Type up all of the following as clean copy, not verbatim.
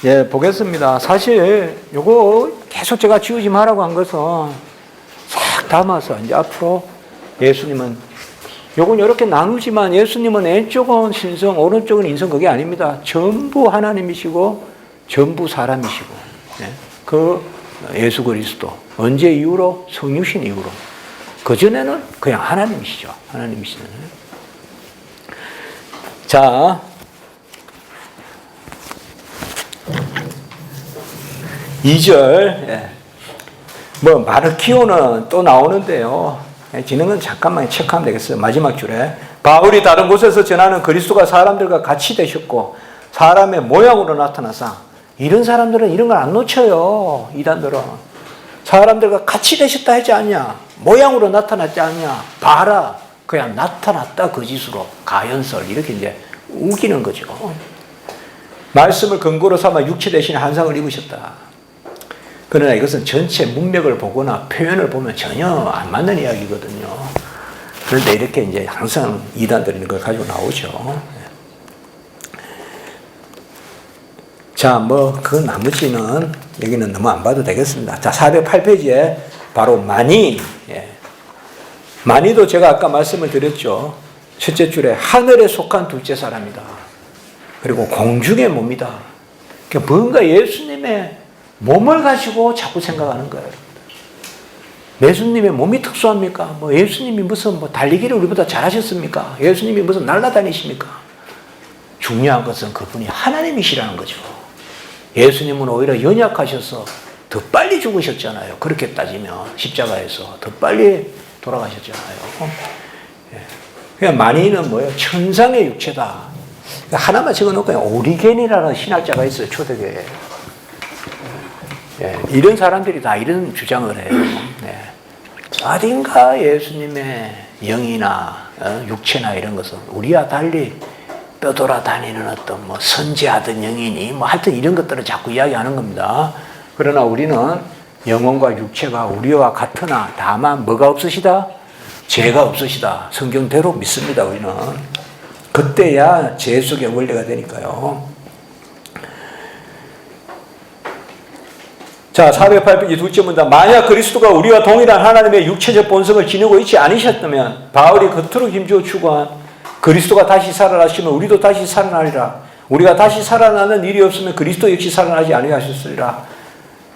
예, 보겠습니다. 사실 요거 계속 제가 지우지 말라고 한 것은 싹 담아서 이제 앞으로 예수님은 요건 이렇게 나누지만 예수님은 왼쪽은 신성, 오른쪽은 인성 그게 아닙니다. 전부 하나님이시고 전부 사람이시고 예, 그 예수 그리스도 언제 이후로? 성육신 이후로. 그전에는 그냥 하나님이시죠. 하나님이시는. 자, 이 절, 예. 뭐, 마르키오는 또 나오는데요. 지능은 잠깐만 체크하면 되겠어요. 마지막 줄에. 바울이 다른 곳에서 전하는 그리스도가 사람들과 같이 되셨고, 사람의 모양으로 나타나사. 이런 사람들은 이런 걸 안 놓쳐요. 이단들은. 사람들과 같이 되셨다 하지 않냐? 모양으로 나타났지 않냐? 봐라. 그냥 나타났다 거짓으로. 가연설. 이렇게 이제 우기는 거죠. 말씀을 근거로 삼아 육체 대신 한상을 입으셨다. 그러나 이것은 전체 문맥을 보거나 표현을 보면 전혀 안 맞는 이야기거든요. 그런데 이렇게 이제 항상 이단들이 이걸 가지고 나오죠. 자, 뭐, 그 나머지는 여기는 너무 안 봐도 되겠습니다. 자, 408페이지에 바로 만이, 예. 만이도 제가 아까 말씀을 드렸죠. 첫째 줄에 하늘에 속한 둘째 사람이다. 그리고 공중의 몸이다. 그러니까 뭔가 예수님의 몸을 가지고 자꾸 생각하는 거예요. 예수님의 몸이 특수합니까? 뭐 예수님이 무슨 뭐 달리기를 우리보다 잘하셨습니까? 예수님이 무슨 날아다니십니까? 중요한 것은 그분이 하나님이시라는 거죠. 예수님은 오히려 연약하셔서 더 빨리 죽으셨잖아요. 그렇게 따지면 십자가에서 더 빨리 돌아가셨잖아요. 그냥 만인은 뭐예요? 천상의 육체다. 하나만 적어놓고 오리겐이라는 신학자가 있어요. 초대교회에. 예, 이런 사람들이 다 이런 주장을 해요. 네. 어딘가 예수님의 영이나 육체나 이런 것은 우리와 달리 뼈돌아다니는 어떤 뭐 선지하던 영이니 뭐 하여튼 이런 것들을 자꾸 이야기하는 겁니다. 그러나 우리는 영혼과 육체가 우리와 같으나 다만 뭐가 없으시다? 죄가 없으시다. 성경대로 믿습니다. 우리는. 그때야 죄 속의 원리가 되니까요. 자, 408페이지 둘째 문단. 만약 그리스도가 우리와 동일한 하나님의 육체적 본성을 지니고 있지 않으셨다면 바울이 겉으로 힘주어 추구한 그리스도가 다시 살아나시면 우리도 다시 살아나리라. 우리가 다시 살아나는 일이 없으면 그리스도 역시 살아나지 아니하셨으리라.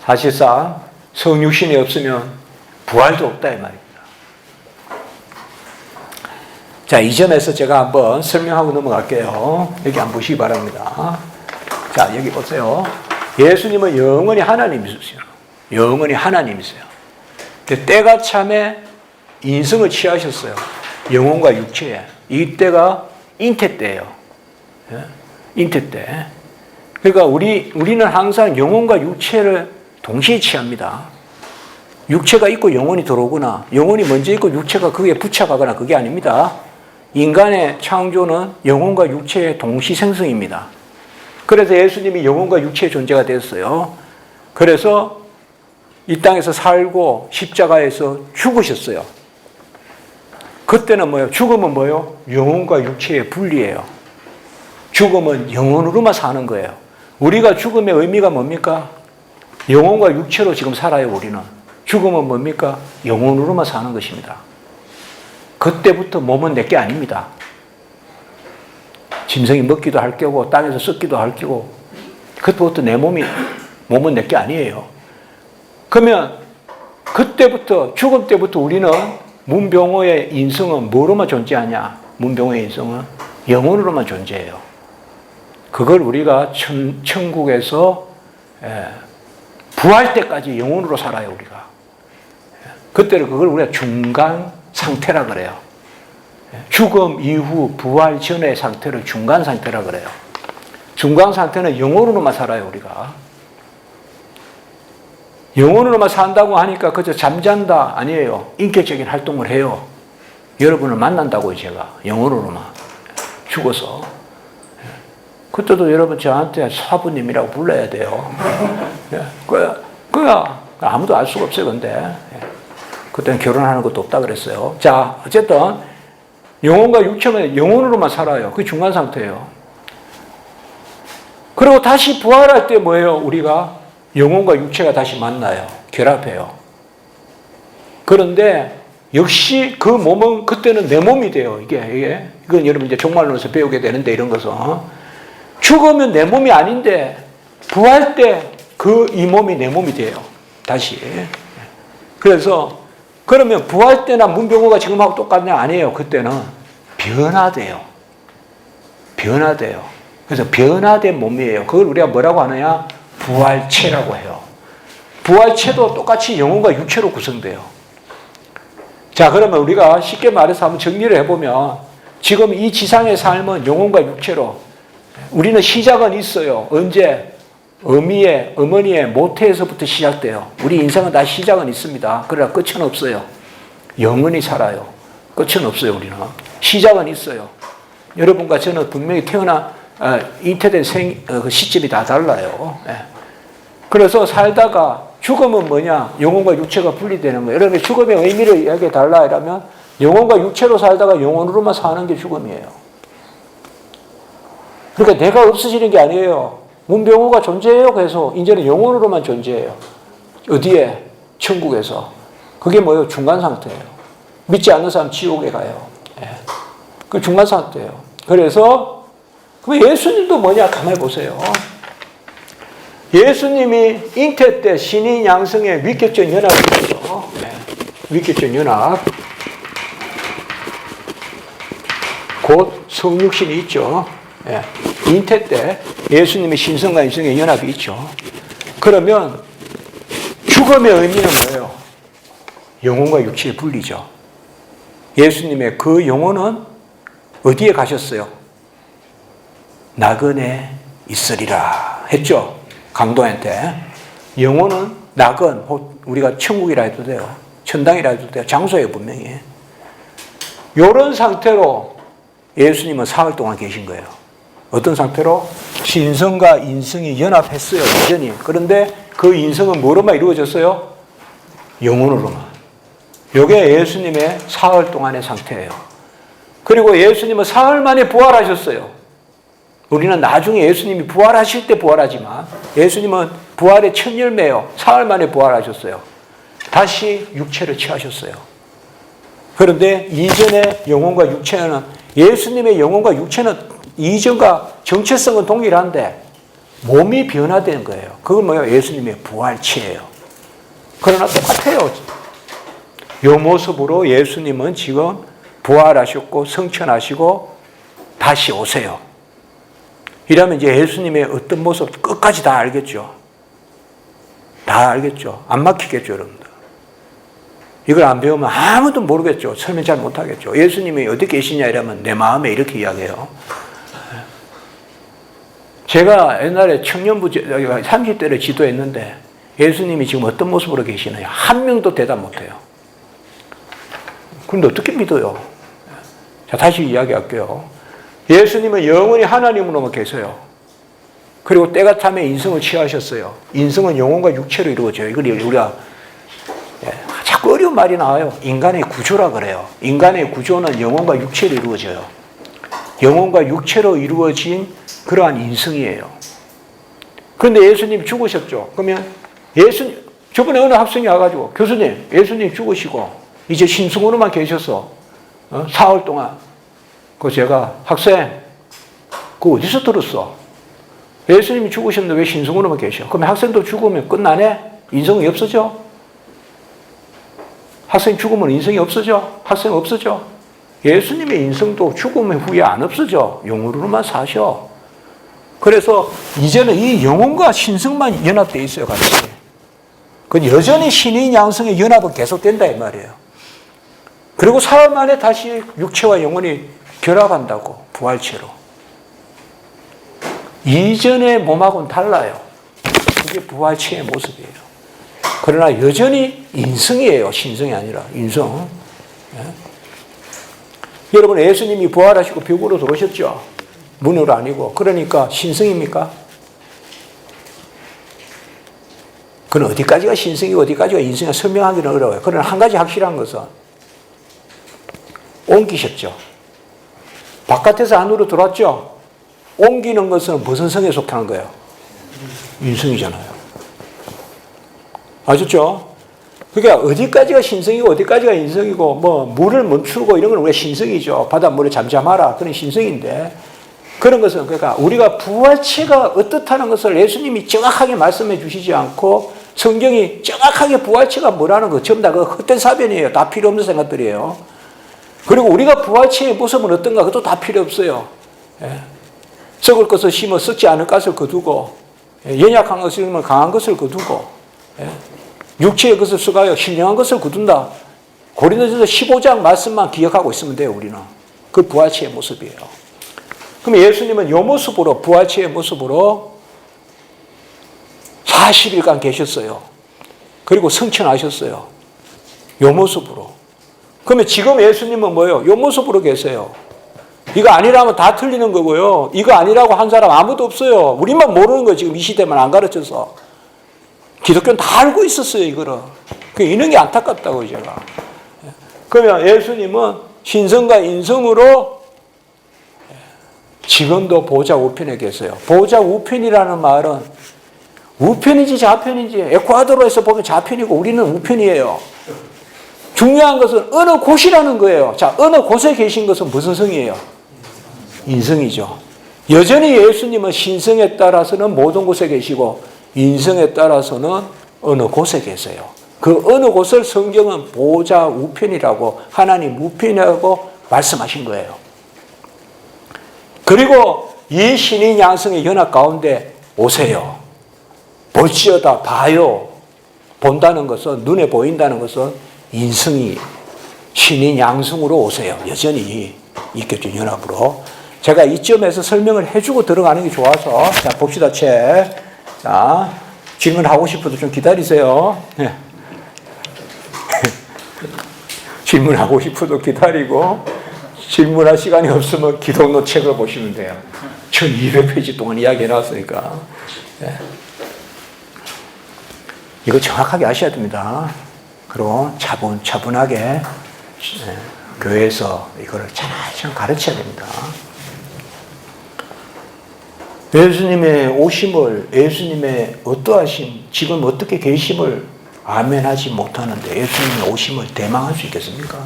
사실상 성육신이 없으면 부활도 없다 이 말입니다. 자, 이 점에서 제가 한번 설명하고 넘어갈게요. 여기 한번 보시기 바랍니다. 자, 여기 보세요. 예수님은 영원히 하나님이세요. 영원히 하나님이세요. 때가 참에 인성을 취하셨어요. 영혼과 육체에. 이 때가 잉태 때예요. 잉태 때. 그러니까 우리는 항상 영혼과 육체를 동시에 취합니다. 육체가 있고 영혼이 들어오거나 영혼이 먼저 있고 육체가 거기에 부착하거나 그게 아닙니다. 인간의 창조는 영혼과 육체의 동시 생성입니다. 그래서 예수님이 영혼과 육체의 존재가 됐어요. 그래서 이 땅에서 살고 십자가에서 죽으셨어요. 그때는 뭐예요? 죽음은 뭐예요? 영혼과 육체의 분리예요. 죽음은 영혼으로만 사는 거예요. 우리가 죽음의 의미가 뭡니까? 영혼과 육체로 지금 살아요, 우리는. 죽음은 뭡니까? 영혼으로만 사는 것입니다. 그때부터 몸은 내게 아닙니다. 짐승이 먹기도 할 거고 땅에서 썩기도 할 거고 그때부터 몸은 내게 아니에요. 그러면 그때부터 죽음 때부터 우리는 문병호의 인성은 뭐로만 존재하냐? 문병호의 인성은 영혼으로만 존재해요. 그걸 우리가 천국에서 부활 때까지 영혼으로 살아요, 우리가. 그때는 그걸 우리가 중간 상태라 그래요. 죽음 이후 부활 전의 상태를 중간 상태라 그래요. 중간 상태는 영혼으로만 살아요, 우리가. 영혼으로만 산다고 하니까 그저 잠잔다 아니에요. 인격적인 활동을 해요. 여러분을 만난다고요, 제가. 영혼으로만. 죽어서. 그때도 여러분 저한테 사부님이라고 불러야 돼요. 그야 아무도 알 수가 없어요, 근데. 그때는 결혼하는 것도 없다 그랬어요. 자, 어쨌든 영혼과 육체는 영혼으로만 살아요. 그게 중간 상태예요. 그리고 다시 부활할 때 뭐예요? 우리가 영혼과 육체가 다시 만나요. 결합해요. 그런데 역시 그 몸은 그때는 내 몸이 돼요. 이건 여러분 이제 종말론에서 배우게 되는데 이런 것은 죽으면 내 몸이 아닌데 부활 때 이 몸이 내 몸이 돼요. 다시. 그래서 그러면 부활 때나 문병호가 지금하고 똑같냐? 아니에요. 그때는 변화돼요. 변화돼요. 그래서 변화된 몸이에요. 그걸 우리가 뭐라고 하느냐? 부활체라고 해요. 부활체도 똑같이 영혼과 육체로 구성돼요. 자, 그러면 우리가 쉽게 말해서 한번 정리를 해보면 지금 이 지상의 삶은 영혼과 육체로 우리는 시작은 있어요. 언제? 어머니의 모태에서부터 시작돼요. 우리 인생은 다 시작은 있습니다. 그러나 끝은 없어요. 영원히 살아요. 끝은 없어요. 우리는. 시작은 있어요. 여러분과 저는 분명히 잉태된 그 시점이 다 달라요. 그래서 살다가 죽음은 뭐냐? 영혼과 육체가 분리되는 거예요. 여러분 죽음의 의미를 이야기해 달라 이러면 영혼과 육체로 살다가 영혼으로만 사는 게 죽음이에요. 그러니까 내가 없어지는 게 아니에요. 문병호가 존재해요. 그래서 이제는 영혼으로만 존재해요. 어디에? 천국에서. 그게 뭐예요? 중간 상태예요. 믿지 않는 사람 지옥에 가요. 그 중간 상태예요. 그래서 그럼 예수님도 뭐냐? 가만히 보세요. 예수님이 잉태 때 신인 양성의 위격적 연합이 있죠. 위격적 연합. 곧 성육신이 있죠. 잉태 때 예수님의 신성과 인성의 연합이 있죠. 그러면 죽음의 의미는 뭐예요? 영혼과 육체의 분리죠. 예수님의 그 영혼은 어디에 가셨어요? 나그네 있으리라 했죠. 강도한테. 영혼은 낙은 우리가 천국이라 해도 돼요. 천당이라 해도 돼요. 장소예요, 분명히. 이런 상태로 예수님은 사흘 동안 계신 거예요. 어떤 상태로? 신성과 인성이 연합했어요, 여전히. 그런데 그 인성은 뭐로만 이루어졌어요? 영혼으로만. 이게 예수님의 사흘 동안의 상태예요. 그리고 예수님은 사흘 만에 부활하셨어요. 우리는 나중에 예수님이 부활하실 때 부활하지만 예수님은 부활의 첫 열매예요. 사흘 만에 부활하셨어요. 다시 육체를 취하셨어요. 그런데 이전의 영혼과 육체는 예수님의 영혼과 육체는 이전과 정체성은 동일한데 몸이 변화된 거예요. 그건 뭐예요? 예수님의 부활체예요. 그러나 똑같아요. 이 모습으로 예수님은 지금 부활하셨고 성천하시고 다시 오세요. 이러면 이제 예수님의 어떤 모습 끝까지 다 알겠죠. 다 알겠죠. 안 막히겠죠, 여러분들. 이걸 안 배우면 아무도 모르겠죠. 설명 잘 못하겠죠. 예수님이 어디 계시냐 이러면 내 마음에 이렇게 이야기해요. 제가 옛날에 청년부 30대를 지도했는데 예수님이 지금 어떤 모습으로 계시느냐 한 명도 대답 못해요. 그런데 어떻게 믿어요? 자, 다시 이야기할게요. 예수님은 영원히 하나님으로만 계세요. 그리고 때가 타면 인성을 취하셨어요. 인성은 영혼과 육체로 이루어져요. 이걸 우리가 자꾸 어려운 말이 나와요. 인간의 구조라 그래요. 인간의 구조는 영혼과 육체로 이루어져요. 영혼과 육체로 이루어진 그러한 인성이에요. 그런데 예수님 죽으셨죠. 그러면 저번에 어느 학생이 와가지고 교수님, 예수님 죽으시고 이제 신성으로만 계셔서 사흘 동안 그 제가 학생 그거 어디서 들었어? 예수님이 죽으셨는데 왜 신성으로만 계셔? 그러면 학생도 죽으면 끝나네? 인성이 없어져? 학생 죽으면 인성이 없어져? 학생 없어져? 예수님의 인성도 죽음 후에 안 없어져. 영으로만 사셔. 그래서 이제는 이 영혼과 신성만 연합되어 있어요, 같이. 그 여전히 신인 양성의 연합은 계속된다 이 말이에요. 그리고 사흘 만에 다시 육체와 영혼이 결합한다고, 부활체로. 이전의 몸하고는 달라요. 그게 부활체의 모습이에요. 그러나 여전히 인성이에요. 신성이 아니라 인성. 여러분 예수님이 부활하시고 벽으로 들어오셨죠? 문으로 아니고. 그러니까 신성입니까? 그건 어디까지가 신성이고 어디까지가 인성이 설명하기는 어려워요. 그러나 한 가지 확실한 것은 옮기셨죠. 바깥에서 안으로 들어왔죠. 옮기는 것은 무슨 성에 속하는 거예요? 인성이잖아요. 아셨죠? 그러니까 어디까지가 신성이고 어디까지가 인성이고 뭐 물을 멈추고 이런 건 우리가 신성이죠. 바닷물에 잠잠하라. 그런 신성인데 그런 것은 그러니까 우리가 부활체가 어떻다는 것을 예수님이 정확하게 말씀해 주시지 않고 성경이 정확하게 부활체가 뭐라는 거 전부 다 그 헛된 사변이에요. 다 필요 없는 생각들이에요. 그리고 우리가 부활체의 모습은 어떤가 그것도 다 필요 없어요. 예. 썩을 것을 심어 썩지 않을 것을 거두고 연약한 것을 심으면 강한 것을 거두고 예. 육체의 것을 쓰가요 신령한 것을 거둔다. 고린도전서 15장 말씀만 기억하고 있으면 돼요. 우리는 그 부활체의 모습이에요. 그럼 예수님은 이 모습으로 부활체의 모습으로 40일간 계셨어요. 그리고 성천하셨어요. 이 모습으로. 그러면 지금 예수님은 뭐예요? 이 모습으로 계세요. 이거 아니라면 다 틀리는 거고요. 이거 아니라고 한 사람 아무도 없어요. 우리만 모르는 거 지금 이 시대만 안 가르쳐서. 기독교는 다 알고 있었어요, 이거를. 그 있는 게 안타깝다고 제가. 그러면 예수님은 신성과 인성으로 지금도 보좌 우편에 계세요. 보좌 우편이라는 말은 우편인지 좌편인지 에콰도르에서 보면 좌편이고 우리는 우편이에요. 중요한 것은 어느 곳이라는 거예요. 자, 어느 곳에 계신 것은 무슨 성이에요? 인성이죠. 여전히 예수님은 신성에 따라서는 모든 곳에 계시고 인성에 따라서는 어느 곳에 계세요. 그 어느 곳을 성경은 보좌 우편이라고 하나님 우편이라고 말씀하신 거예요. 그리고 이 신인 양성의 연합 가운데 오세요. 볼지어다 봐요. 본다는 것은 눈에 보인다는 것은 인성이 신인 양성으로 오세요. 여전히 있겠죠. 연합으로. 제가 이점에서 설명을 해주고 들어가는 게 좋아서 자 봅시다. 책. 자 질문하고 싶어도 좀 기다리세요. 질문하고 싶어도 기다리고 질문할 시간이 없으면 기독로 책을 보시면 돼요. 1200페이지 동안 이야기해 놨으니까. 이거 정확하게 아셔야 됩니다. 그리고 차분하게 교회에서 이거를 잘 가르쳐야 됩니다. 예수님의 오심을, 예수님의 어떠하심, 지금 어떻게 계심을 아멘하지 못하는데 예수님의 오심을 대망할 수 있겠습니까?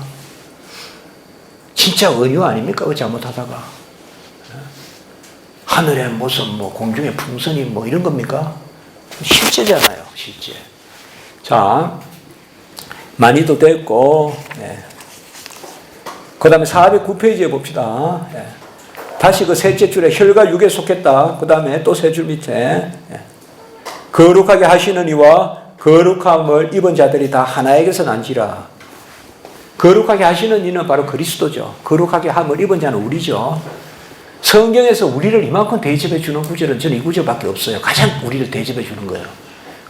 진짜 은유 아닙니까? 그 잘못하다가. 하늘의 모습, 뭐 공중의 풍선이 뭐 이런 겁니까? 실제잖아요, 실제. 자, 많이도 됐고, 그 다음에 409페이지에 봅시다. 다시 그 셋째 줄에 혈과 육에 속했다. 그 다음에 또 세 줄 밑에 거룩하게 하시는 이와 거룩함을 입은 자들이 다 하나에게서 난지라. 거룩하게 하시는 이는 바로 그리스도죠. 거룩하게 함을 입은 자는 우리죠. 성경에서 우리를 이만큼 대접해 주는 구절은 저는 이 구절밖에 없어요. 가장 우리를 대접해 주는 거예요.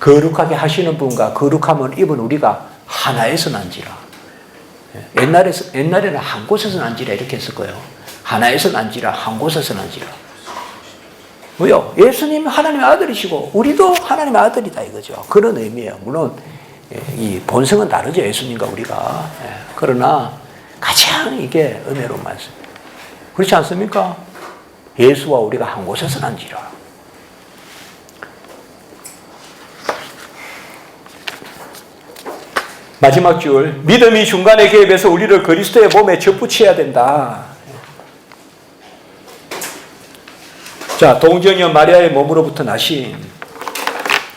거룩하게 하시는 분과 거룩함을 입은 우리가 하나에서 난지라. 옛날에는 한 곳에서 난지라 이렇게 했을 거예요. 하나에서 난지라, 한 곳에서 난지라. 뭐요? 예수님 하나님의 아들이시고 우리도 하나님의 아들이다 이거죠. 그런 의미예요. 물론 이 본성은 다르죠. 예수님과 우리가. 그러나 가장 이게 은혜로운 말씀. 그렇지 않습니까? 예수와 우리가 한 곳에서 난지라. 마지막 줄. 믿음이 중간에 개입해서 우리를 그리스도의 몸에 접붙여야 된다. 자, 동정녀 마리아의 몸으로부터 나신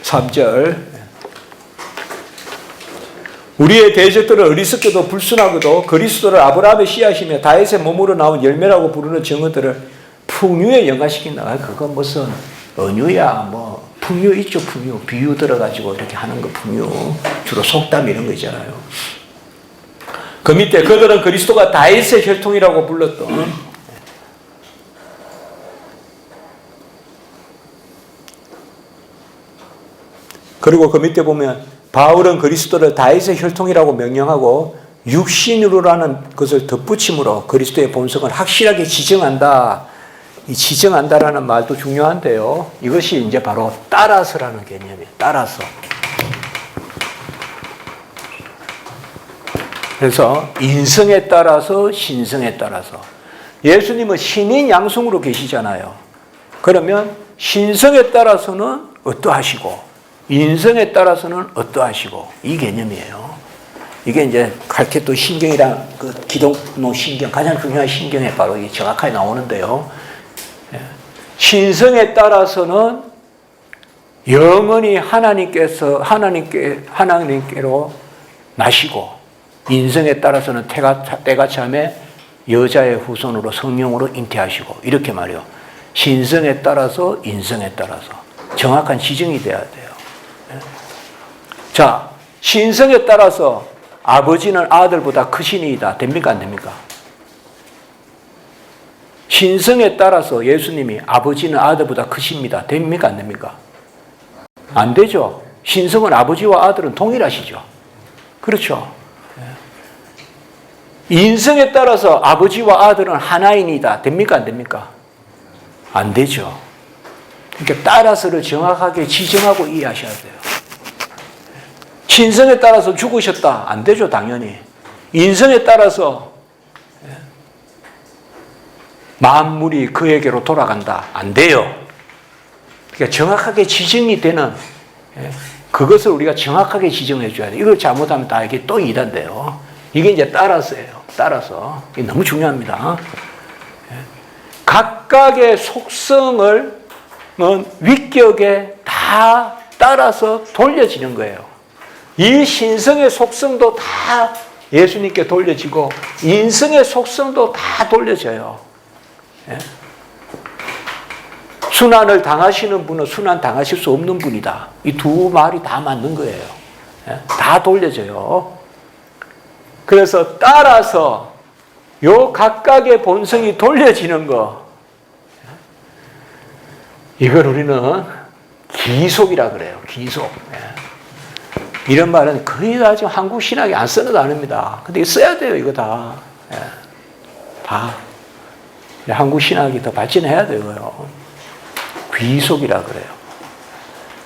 3절. 우리의 대적들을 어리석게도 불순하고도 그리스도를 아브라함의 씨앗이며 다윗의 몸으로 나온 열매라고 부르는 증언들을 풍류에 연관시킨다. 그건 무슨 은유야, 뭐 풍류 있죠, 풍류. 비유 들어가지고 이렇게 하는 거 풍류. 주로 속담 이런 거 있잖아요. 그 밑에 그들은 그리스도가 다윗의 혈통이라고 불렀던 그리고 그 밑에 보면 바울은 그리스도를 다윗의 혈통이라고 명령하고 육신으로라는 것을 덧붙임으로 그리스도의 본성을 확실하게 지정한다. 이 지정한다라는 말도 중요한데요. 이것이 이제 바로 따라서라는 개념이에요. 따라서. 그래서 인성에 따라서 신성에 따라서. 예수님은 신인 양성으로 계시잖아요. 그러면 신성에 따라서는 어떠하시고 인성에 따라서는 어떠하시고 이 개념이에요. 이게 이제 칼케토 신경이랑 그 기독노 신경 가장 중요한 신경에 바로 이게 정확하게 나오는데요. 신성에 따라서는 영원히 하나님께로 나시고 인성에 따라서는 때가 참에 여자의 후손으로 성령으로 잉태하시고 이렇게 말해요. 신성에 따라서 인성에 따라서 정확한 지정이 돼야 돼요. 자, 신성에 따라서 아버지는 아들보다 크시니이다. 됩니까? 안 됩니까? 신성에 따라서 예수님이 아버지는 아들보다 크십니다. 됩니까? 안 됩니까? 안 되죠. 신성은 아버지와 아들은 동일하시죠. 그렇죠. 인성에 따라서 아버지와 아들은 하나이니다. 됩니까? 안 됩니까? 안 되죠. 그러니까 따라서를 정확하게 지정하고 이해하셔야 돼요. 신성에 따라서 죽으셨다. 안 되죠, 당연히. 인성에 따라서 만물이 그에게로 돌아간다. 안 돼요. 그러니까 정확하게 지정이 되는 그것을 우리가 정확하게 지정해 줘야 돼요. 이걸 잘못하면 다 이게 또 이단돼요. 이게 이제 따라서예요. 따라서. 이게 너무 중요합니다. 각각의 속성을 위격에 다 따라서 돌려지는 거예요. 이 신성의 속성도 다 예수님께 돌려지고 인성의 속성도 다 돌려져요. 순환을 당하시는 분은 순환 당하실 수 없는 분이다. 이 두 말이 다 맞는 거예요. 다 돌려져요. 그래서 따라서 요 각각의 본성이 돌려지는 거, 이걸 우리는 기속이라 그래요. 기속. 이런 말은 거의 다 지금 한국 신학에 안 쓰는 단어입니다. 근데 이거 써야 돼요, 이거 다. 다. 한국 신학이 더 발전해야 되고요. 귀속이라 그래요.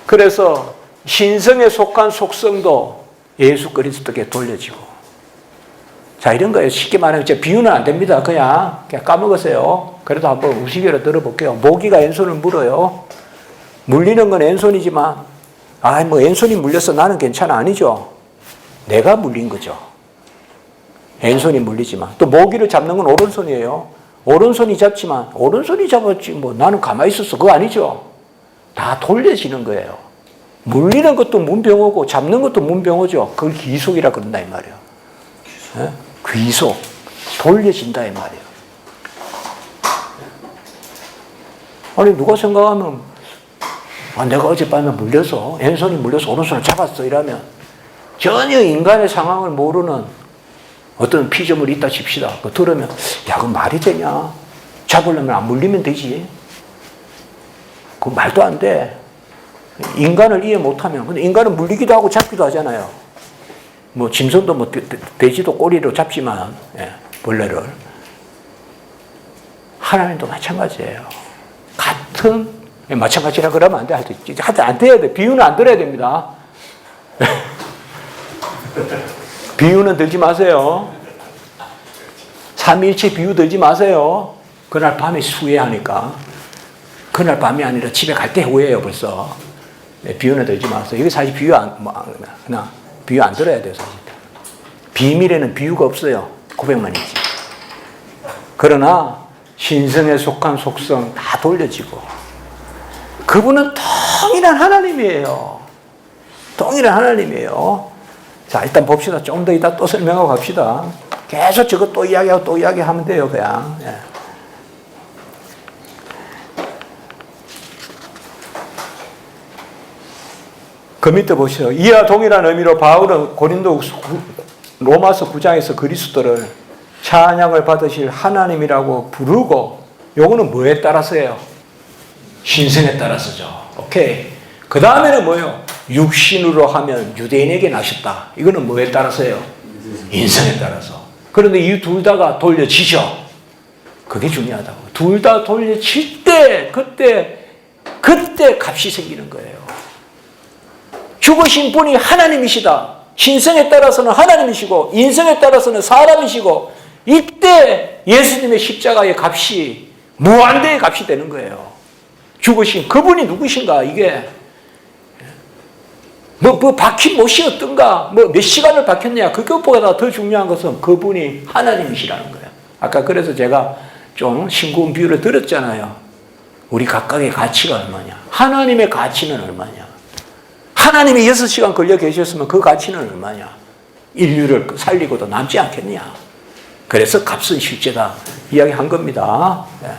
그래서 신성에 속한 속성도 예수 그리스도께 돌려지고. 자, 이런 거예요. 쉽게 말하면 비유는 안 됩니다. 그냥 까먹으세요. 그래도 한번 우시개로 들어볼게요. 모기가 왼손을 물어요. 물리는 건 왼손이지만 뭐 왼손이 물려서 나는 괜찮아. 아니죠. 내가 물린 거죠. 왼손이 물리지만. 또 모기를 잡는 건 오른손이에요. 오른손이 잡지만 오른손이 잡았지 뭐 나는 가만히 있었어. 그거 아니죠. 다 돌려지는 거예요. 물리는 것도 문병호고 잡는 것도 문병호죠. 그걸 기속이라 그런다 이 말이에요. 귀속. 돌려진다 이 말이에요. 아니 누가 생각하면 내가 어젯밤에 물려서 왼손이 물려서 오른손을 잡았어 이러면 전혀 인간의 상황을 모르는 어떤 피조물이 있다 칩시다. 그거 들으면 그 말이 되냐. 잡으려면 안 물리면 되지. 그 말도 안 돼. 인간을 이해 못하면. 근데 인간은 물리기도 하고 잡기도 하잖아요. 뭐 짐승도 뭐 돼지도 꼬리로 잡지만 벌레를. 하나님도 마찬가지예요. 같은 마찬가지라 그러면 안 돼. 하여튼 안 돼야 돼. 비유는 안 들어야 됩니다. 비유는 들지 마세요. 삼위일체 비유 들지 마세요. 그날 밤에 후회하니까. 그날 밤이 아니라 집에 갈 때 후회해요 벌써. 비유는 들지 마세요. 이게 사실 비유 비유 안 들어야 돼요 사실. 비밀에는 비유가 없어요. 고백만 있지. 그러나 신성에 속한 속성 다 돌려지고 그분은 동일한 하나님이에요. 동일한 하나님이에요. 자, 일단 봅시다. 좀 더 이따 또 설명하고 갑시다. 계속 저거 또 이야기하고 또 이야기하면 돼요, 그냥. 그 밑에 보시죠. 이와 동일한 의미로 바울은 로마서 9장에서 그리스도를 찬양을 받으실 하나님이라고 부르고, 요거는 뭐에 따라서예요? 신성에 따라서죠. 오케이. 그 다음에는 뭐예요? 육신으로 하면 유대인에게 나셨다. 이거는 뭐에 따라서예요? 인성에 따라서. 그런데 이 둘 다가 돌려지죠. 그게 중요하다고. 둘 다 돌려질 때 그때 값이 생기는 거예요. 죽으신 분이 하나님이시다. 신성에 따라서는 하나님이시고 인성에 따라서는 사람이시고 이때 예수님의 십자가의 값이 무한대의 값이 되는 거예요. 죽으신 그분이 누구신가? 이게 박힌 못이 어떤가? 몇 시간을 박혔냐? 그것보다 더 중요한 것은 그분이 하나님이시라는 거예요. 아까 그래서 제가 좀 싱거운 비유를 드렸잖아요. 우리 각각의 가치가 얼마냐? 하나님의 가치는 얼마냐? 하나님이 6시간 걸려 계셨으면 그 가치는 얼마냐? 인류를 살리고도 남지 않겠냐? 그래서 값은 실제다 이야기한 겁니다. 네.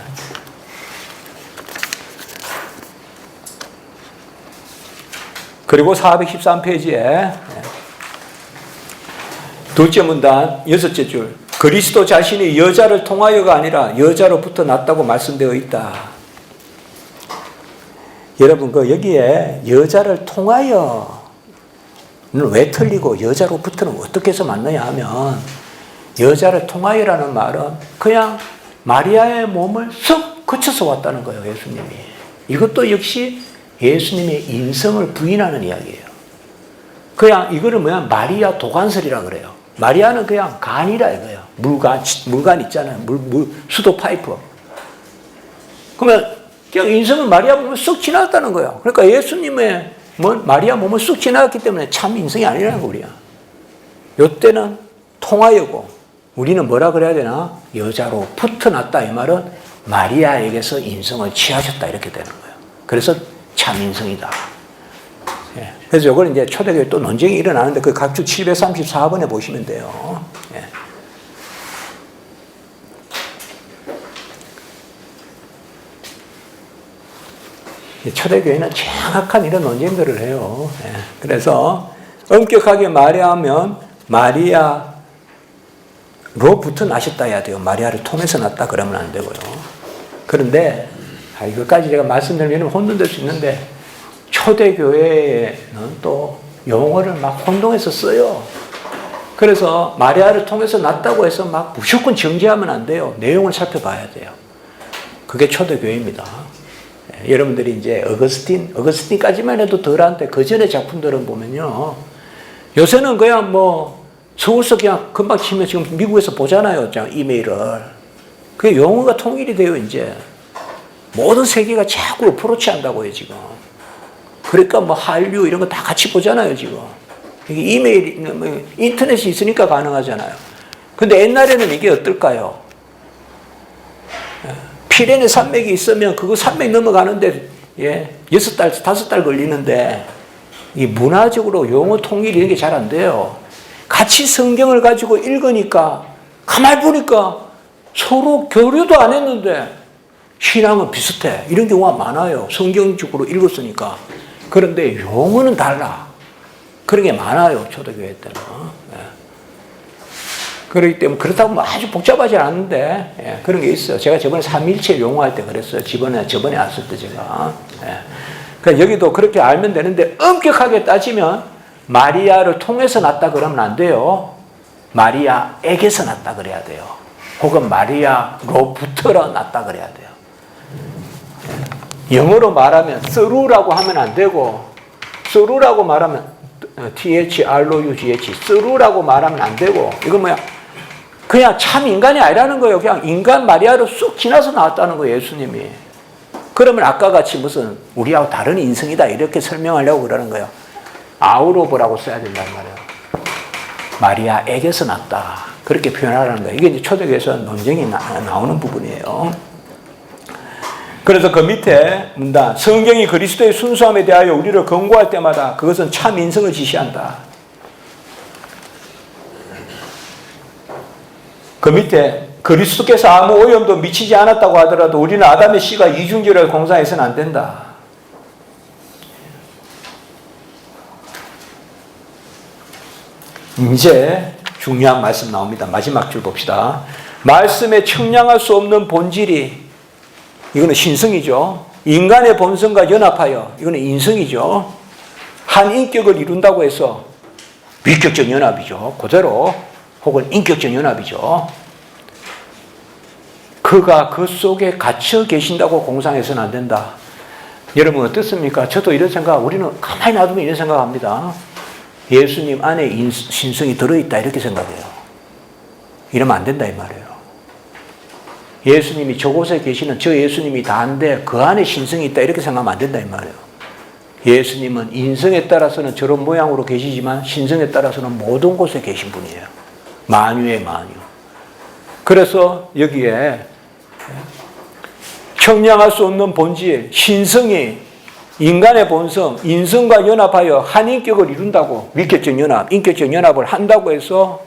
그리고 413페이지에 둘째 문단 6째 줄, 그리스도 자신이 여자를 통하여가 아니라 여자로부터 났다고 말씀되어 있다. 여러분, 여기에 여자를 통하여는 왜 틀리고 여자로부터는 어떻게 해서 맞느냐 하면, 여자를 통하여라는 말은 그냥 마리아의 몸을 쏙 거쳐서 왔다는 거예요, 예수님이. 이것도 역시 예수님의 인성을 부인하는 이야기예요. 그냥 이거를 마리아 도간설이라 그래요. 마리아는 그냥 간이라 이거예요. 물간 있잖아요. 수도 파이프. 그러면 그냥 인성은 마리아 몸을 쑥 지나갔다는 거예요. 그러니까 예수님의 마리아 몸을 쑥 지나갔기 때문에 참 인성이 아니라는 거, 우리야. 요때는 통하여고, 우리는 뭐라 그래야 되나? 여자로부터 났다. 이 말은 마리아에게서 인성을 취하셨다. 이렇게 되는 거예요. 그래서 참 인성이다. 예. 그래서 이걸 이제 초대교회 또 논쟁이 일어나는데 그 각주 734번에 보시면 돼요. 예. 초대교회는 정확한 이런 논쟁들을 해요. 예. 그래서 엄격하게 말하면 마리아로부터 나셨다 해야 돼요. 마리아를 통해서 났다 그러면 안 되고요. 그런데 이것까지 제가 말씀드리면 혼돈될 수 있는데, 초대교회는 또 용어를 막 혼동해서 써요. 그래서 마리아를 통해서 났다고 해서 막 무조건 정죄하면 안 돼요. 내용을 살펴봐야 돼요. 그게 초대교회입니다. 여러분들이 이제 어거스틴까지만 해도 덜한데 그 전에 작품들은 보면요, 요새는 그냥 서울서 그냥 금방 치면 지금 미국에서 보잖아요. 이메일을. 그게 용어가 통일이 돼요, 이제. 모든 세계가 자꾸 어프로치 한다고요, 지금. 그러니까 한류 이런 거 다 같이 보잖아요, 지금. 이게 이메일, 인터넷이 있으니까 가능하잖아요. 근데 옛날에는 이게 어떨까요? 피레네 산맥이 있으면 그거 산맥 넘어가는데, 6달, 5달 걸리는데, 이 문화적으로 용어 통일이 이런 게 잘 안 돼요. 같이 성경을 가지고 읽으니까, 가만히 보니까 서로 교류도 안 했는데, 신앙은 비슷해. 이런 경우가 많아요. 성경적으로 읽었으니까. 그런데 용어는 달라. 그런 게 많아요, 초대교회 때는. 그렇기 때문에 그렇다고 아주 복잡하지 않은데, 그런 게 있어요. 제가 저번에 삼일체 용어할 때 그랬어요. 저번에 왔을 때 제가. 그러니까 여기도 그렇게 알면 되는데, 엄격하게 따지면 마리아를 통해서 났다 그러면 안 돼요. 마리아에게서 났다 그래야 돼요. 혹은 마리아로부터 났다 그래야 돼요. 영어로 말하면 through라고 하면 안 되고, through라고 말하면 throughg, through라고 말하면 안 되고, 이건 그냥 참 인간이 아니라는 거예요. 그냥 인간 마리아로 쑥 지나서 나왔다는 거예요, 예수님이. 그러면 아까 같이 무슨 우리하고 다른 인성이다 이렇게 설명하려고 그러는 거예요. 아우로브라고 써야 된단 말이에요. 마리아에게서 났다. 그렇게 표현하라는 거예요. 이게 이제 초대교회에서 논쟁이 나오는 부분이에요. 그래서 그 밑에 문단, 성경이 그리스도의 순수함에 대하여 우리를 권고할 때마다 그것은 참 인성을 지시한다. 그 밑에 그리스도께서 아무 오염도 미치지 않았다고 하더라도 우리는 아담의 씨가 이중질을 공상해서는 안 된다. 이제 중요한 말씀 나옵니다. 마지막 줄 봅시다. 말씀에 청량할 수 없는 본질이, 이거는 신성이죠. 인간의 본성과 연합하여, 이거는 인성이죠. 한 인격을 이룬다고 해서 위격적 연합이죠. 그대로. 혹은 인격적 연합이죠. 그가 그 속에 갇혀 계신다고 공상해서는 안 된다. 여러분 어떻습니까? 저도 이런 생각, 우리는 가만히 놔두면 이런 생각합니다. 예수님 안에 신성이 들어있다 이렇게 생각해요. 이러면 안 된다 이 말이에요. 예수님이 저곳에 계시는 저 예수님이 다인데 그 안에 신성이 있다 이렇게 생각하면 안 된다 이 말이에요. 예수님은 인성에 따라서는 저런 모양으로 계시지만 신성에 따라서는 모든 곳에 계신 분이에요. 만유의 만유. 그래서 여기에 청량할 수 없는 본질, 신성이 인간의 본성, 인성과 연합하여 한 인격을 이룬다고, 위격적 연합, 인격적 연합을 한다고 해서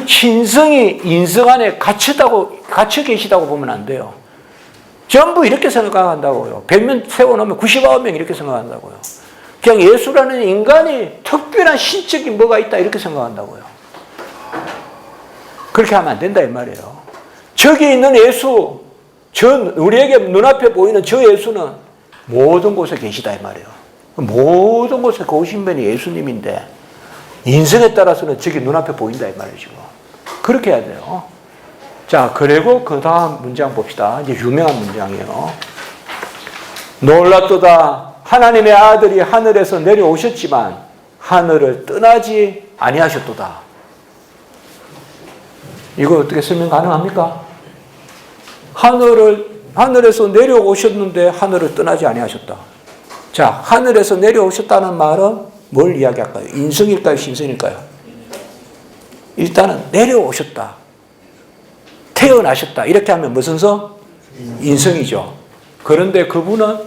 신성이 인성 안에 갇혀 계시다고 보면 안 돼요. 전부 이렇게 생각한다고요. 100명 세워놓으면 99명 이렇게 생각한다고요. 그냥 예수라는 인간이 특별한 신적인 뭐가 있다 이렇게 생각한다고요. 그렇게 하면 안 된다 이 말이에요. 저기 있는 예수, 우리에게 눈앞에 보이는 저 예수는 모든 곳에 계시다 이 말이에요. 모든 곳에 거우신 분이 예수님인데 인성에 따라서는 저기 눈앞에 보인다 이 말이죠. 그렇게 해야 돼요. 자, 그리고 그 다음 문장 봅시다. 이제 유명한 문장이에요. 놀랍도다 하나님의 아들이 하늘에서 내려오셨지만 하늘을 떠나지 아니하셨도다. 이거 어떻게 설명 가능합니까? 하늘에서 내려오셨는데 하늘을 떠나지 아니하셨다. 자, 하늘에서 내려오셨다는 말은 뭘 이야기할까요? 인성일까요? 신성일까요? 일단은 내려오셨다. 태어나셨다. 이렇게 하면 무슨 성? 인성이죠. 그런데 그분은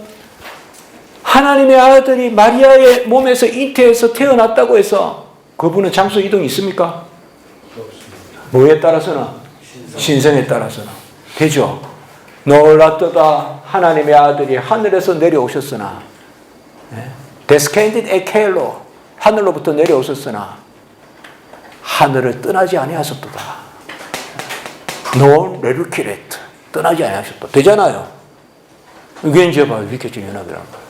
하나님의 아들이 마리아의 몸에서 잉태해서 태어났다고 해서 그분은 장소 이동이 있습니까? 뭐에 따라서는? 신성에 따라서는. 되죠? 놀랍도다 하나님의 아들이 하늘에서 내려오셨으나 데스켄디드 에켈로 하늘로부터 내려오셨으나 하늘을 떠나지 아니하셨도다. 논 레루키레트 떠나지 아니하셨다. 되잖아요. 이게 이제 봐요. 위격적 연합이라는 거예요.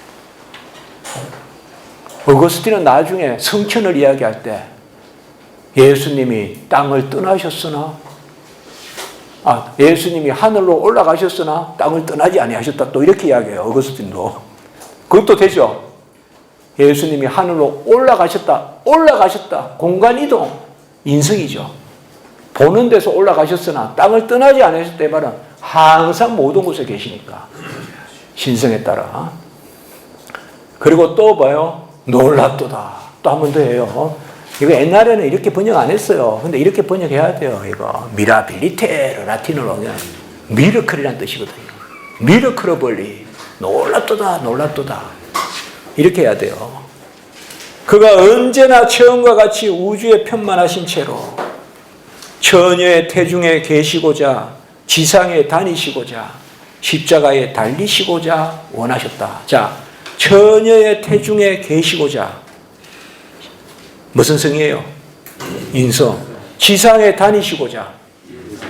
어거스틴은 나중에 성천을 이야기할 때 예수님이 땅을 떠나셨으나 예수님이 하늘로 올라가셨으나 땅을 떠나지 아니하셨다. 또 이렇게 이야기해요. 어거스틴도. 그것도 되죠. 예수님이 하늘로 올라가셨다. 공간 이동, 인성이죠. 보는 데서 올라가셨으나 땅을 떠나지 않으셨다. 이 말은 항상 모든 곳에 계시니까. 신성에 따라. 그리고 또 봐요. 놀랍도다. 또 한 번 더 해요. 이거 옛날에는 이렇게 번역 안 했어요. 근데 이렇게 번역해야 돼요. 이거 미라빌리테로 라틴어로 그냥 미러클이라는 뜻이거든요. 미러클어벌리 놀랍도다. 이렇게 해야 돼요. 그가 언제나 처음과 같이 우주에 편만하신 채로 처녀의 태중에 계시고자 지상에 다니시고자 십자가에 달리시고자 원하셨다. 자, 처녀의 태중에 계시고자 무슨 성이에요? 인성. 지상에 다니시고자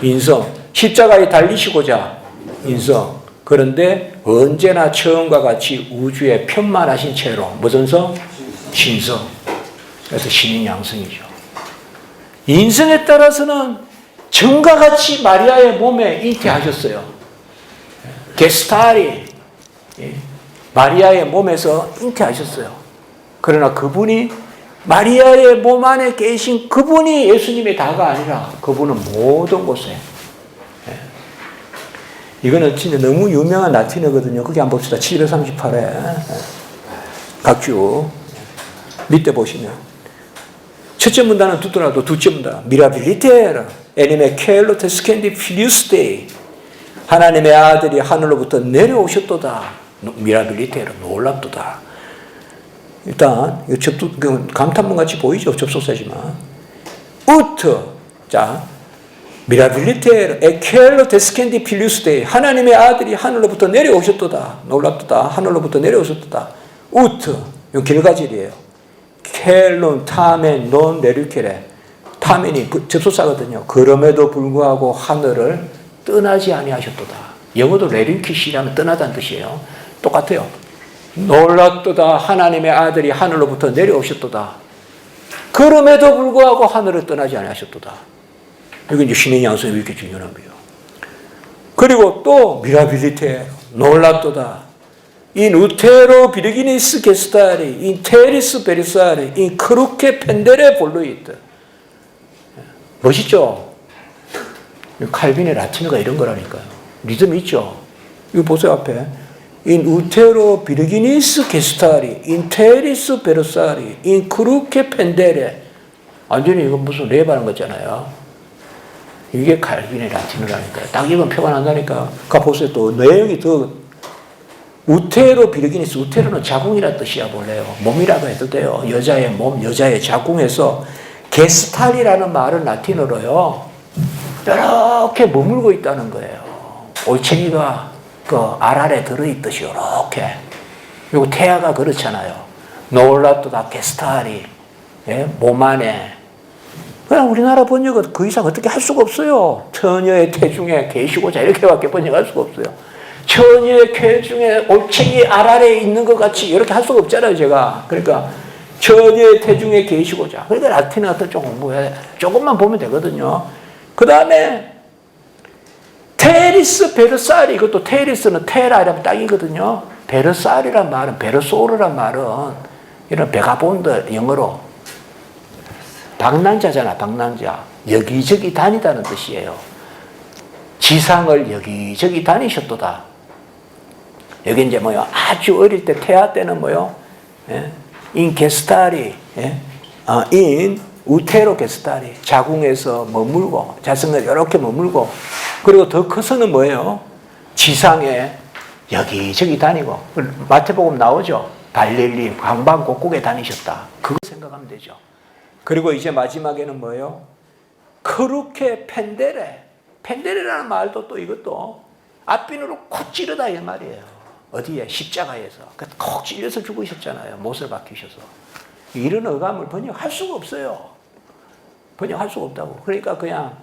인성. 십자가에 달리시고자 인성. 그런데 언제나 처음과 같이 우주에 편만하신 채로 무슨 성? 신성. 그래서 신인 양성이죠. 인성에 따라서는 전과 같이 마리아의 몸에 잉태하셨어요. 게스타리 마리아의 몸에서 잉태하셨어요. 그러나 그분이 마리아의 몸 안에 계신 그분이 예수님의 다가 아니라 그분은 모든 곳에. 이거는 진짜 너무 유명한 라틴어거든요. 그게 한번 봅시다. 738회. 각주. 밑에 보시면. 첫째 문단은 듣더라도 둘째 문단. 미라빌리테라. 에니메 켈로 테스켄디 필리우스데이. 하나님의 아들이 하늘로부터 내려오셨도다. 미라빌리테라. 놀랍도다. 일단 감탄문 같이 보이죠. 접속사지만. 우트. 자. 미라빌리테 에켈로 데스켄디 필리우스데이. 하나님의 아들이 하늘로부터 내려오셨도다. 놀랍도다. 하늘로부터 내려오셨도다. 우트. 이건 길가질이에요. 켈론 타멘 논 레류케레. 타멘이 접속사거든요. 그럼에도 불구하고 하늘을 떠나지 아니하셨도다. 영어도 레류키시라면 떠나다는 뜻이에요. 똑같아요. 놀랍도다. 하나님의 아들이 하늘로부터 내려오셨도다. 그럼에도 불구하고 하늘을 떠나지 아니하셨도다. 이게 이제 신의 양성이 이렇게 중요한 거예요. 그리고 또 미라빌리테 놀랍도다. 인 우테로 비르기니스 게스타리 인 테리스 베리사리 인 크루케 펜데레 볼로이트. 멋있죠? 칼빈의 라틴어가 이런 거라니까요. 리듬 있죠? 이거 보세요, 앞에. In utero virginis gestari, in terris versari, in cruce pendere. 완전히 이거 무슨 랩하는 거잖아요. 이게 칼빈의 라틴어라니까요. 딱 이건 표가 난다니까. 그 보세요, 또 내용이 더 우테로 비르기니스, 우테로는 자궁이라 뜻이야 본래요. 몸이라고 해도 돼요. 여자의 몸, 여자의 자궁에서 게스탈이라는 말은 라틴어로요. 이렇게 머물고 있다는 거예요. 올챙이가 그 알 아래 들어있듯이 이렇게. 그리고 태아가 그렇잖아요. 노울라또 다 게스탈이 몸 안에. 그냥 우리나라 번역은 그 이상 어떻게 할 수가 없어요. 처녀의 태중에 계시고자 이렇게밖에 번역할 수가 없어요. 처녀의 태중에 올챙이 알 아래에 있는 것 같이 이렇게 할 수가 없잖아요, 제가. 그러니까 처녀의 태중에 계시고자. 그러니까 라틴어 같은 좀 공부해. 조금만 보면 되거든요. 그 다음에 테리스 베르사리, 이것도 테리스는 테라이라면 딱이거든요. 베르사리란 말은, 베르소르란 말은 이런 베가본드 영어로 방랑자잖아, 방랑자. 여기저기 다니다는 뜻이에요. 지상을 여기저기 다니셨도다. 여기 이제 뭐요? 아주 어릴 때, 태아 때는 뭐요? 인 게스타리, 인 우테로 게스타리. 자궁에서 머물고, 자성을 이렇게 머물고, 그리고 더 커서는 뭐예요? 지상에 여기저기 다니고. 마태복음 나오죠? 발렐리, 방방곡곡에 다니셨다. 그거 생각하면 되죠. 그리고 이제 마지막에는 뭐예요? 크루케 펜데레. 펜데레라는 말도 또 이것도 앞비누로 콕 찌르다 이 말이에요. 어디에? 십자가에서. 콕 찔려서 죽으셨잖아요. 못을 박히셔서. 이런 어감을 번역할 수가 없어요. 번역할 수가 없다고. 그러니까 그냥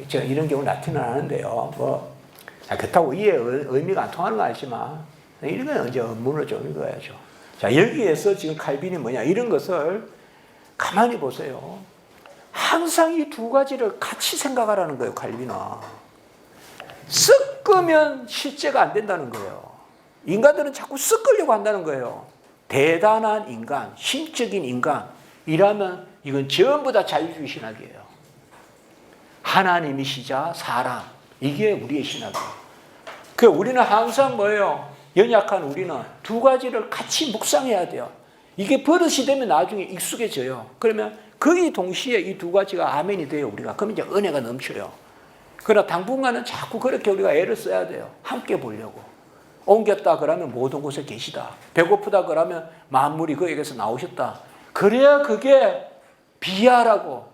제가 이런 경우 라틴어 하는데요. 뭐 그렇다고 이해 의미가 안 통하는 건 알지만 이런 건 이제 언문으로 좀 읽어야죠. 자, 여기에서 지금 칼빈이 뭐냐? 이런 것을 가만히 보세요. 항상 이 두 가지를 같이 생각하라는 거예요, 칼빈은. 섞으면 실제가 안 된다는 거예요. 인간들은 자꾸 섞으려고 한다는 거예요. 대단한 인간, 신적인 인간이라면 이건 전부 다 자유주의 신학이에요. 하나님이시자 사람, 이게 우리의 신학이에요. 그 우리는 항상 뭐예요? 연약한 우리는 두 가지를 같이 묵상해야 돼요. 이게 버릇이 되면 나중에 익숙해져요. 그러면 거기 동시에 이 두 가지가 아멘이 돼요, 우리가. 그러면 이제 은혜가 넘쳐요. 그러나 당분간은 자꾸 그렇게 우리가 애를 써야 돼요. 함께 보려고. 옮겼다 그러면 모든 곳에 계시다. 배고프다 그러면 만물이 그에게서 나오셨다. 그래야 그게 비하라고.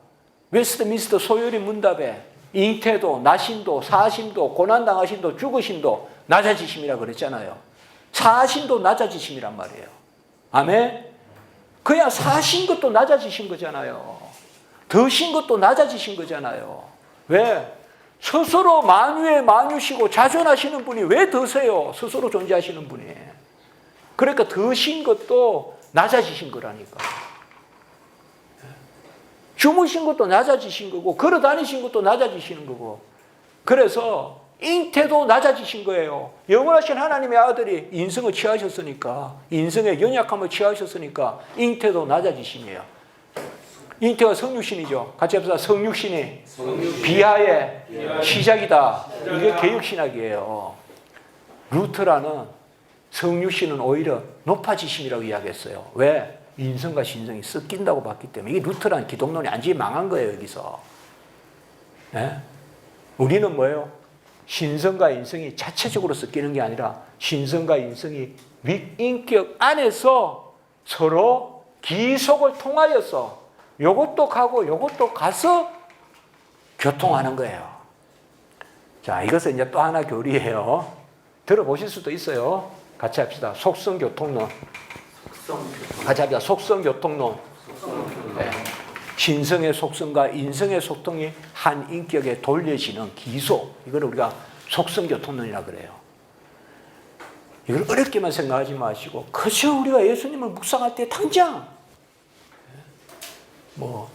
웨스트민스터 소요리 문답에 잉태도, 나심도, 사심도, 고난당하심도, 죽으심도 낮아지심이라 그랬잖아요. 사심도 낮아지심이란 말이에요. 아멘? 그냥 사신 것도 낮아지신 거잖아요. 더신 것도 낮아지신 거잖아요. 왜? 스스로 만유의 만유시고 자존하시는 분이 왜 더세요? 스스로 존재하시는 분이. 그러니까 더신 것도 낮아지신 거라니까. 주무신 것도 낮아지신 거고, 걸어 다니신 것도 낮아지시는 거고. 그래서 잉태도 낮아지신 거예요. 영원하신 하나님의 아들이 인성을 취하셨으니까, 인성의 연약함을 취하셨으니까 잉태도 낮아지심이에요. 잉태가 성육신이죠. 같이 합시다. 성육신이 비하의 시작이다. 이게 개혁신학이에요. 루터라는 성육신은 오히려 높아지심이라고 이야기했어요. 왜? 인성과 신성이 섞인다고 봤기 때문에. 이게 루터라는 기독론이 완전히 망한 거예요, 여기서. 네? 우리는 뭐예요? 신성과 인성이 자체적으로 섞이는 게 아니라 신성과 인성이 윗인격 안에서 서로 기속을 통하여서 요것도 가고 요것도 가서 교통하는 거예요. 자, 이것은 이제 또 하나 교리예요. 들어보실 수도 있어요. 같이 합시다. 속성교통론. 같이 합시다. 속성교통론. 네. 신성의 속성과 인성의 속성이 한 인격에 돌려지는 기소. 이걸 우리가 속성교통론이라고 그래요. 이걸 어렵게만 생각하지 마시고 그저 우리가 예수님을 묵상할 때 당장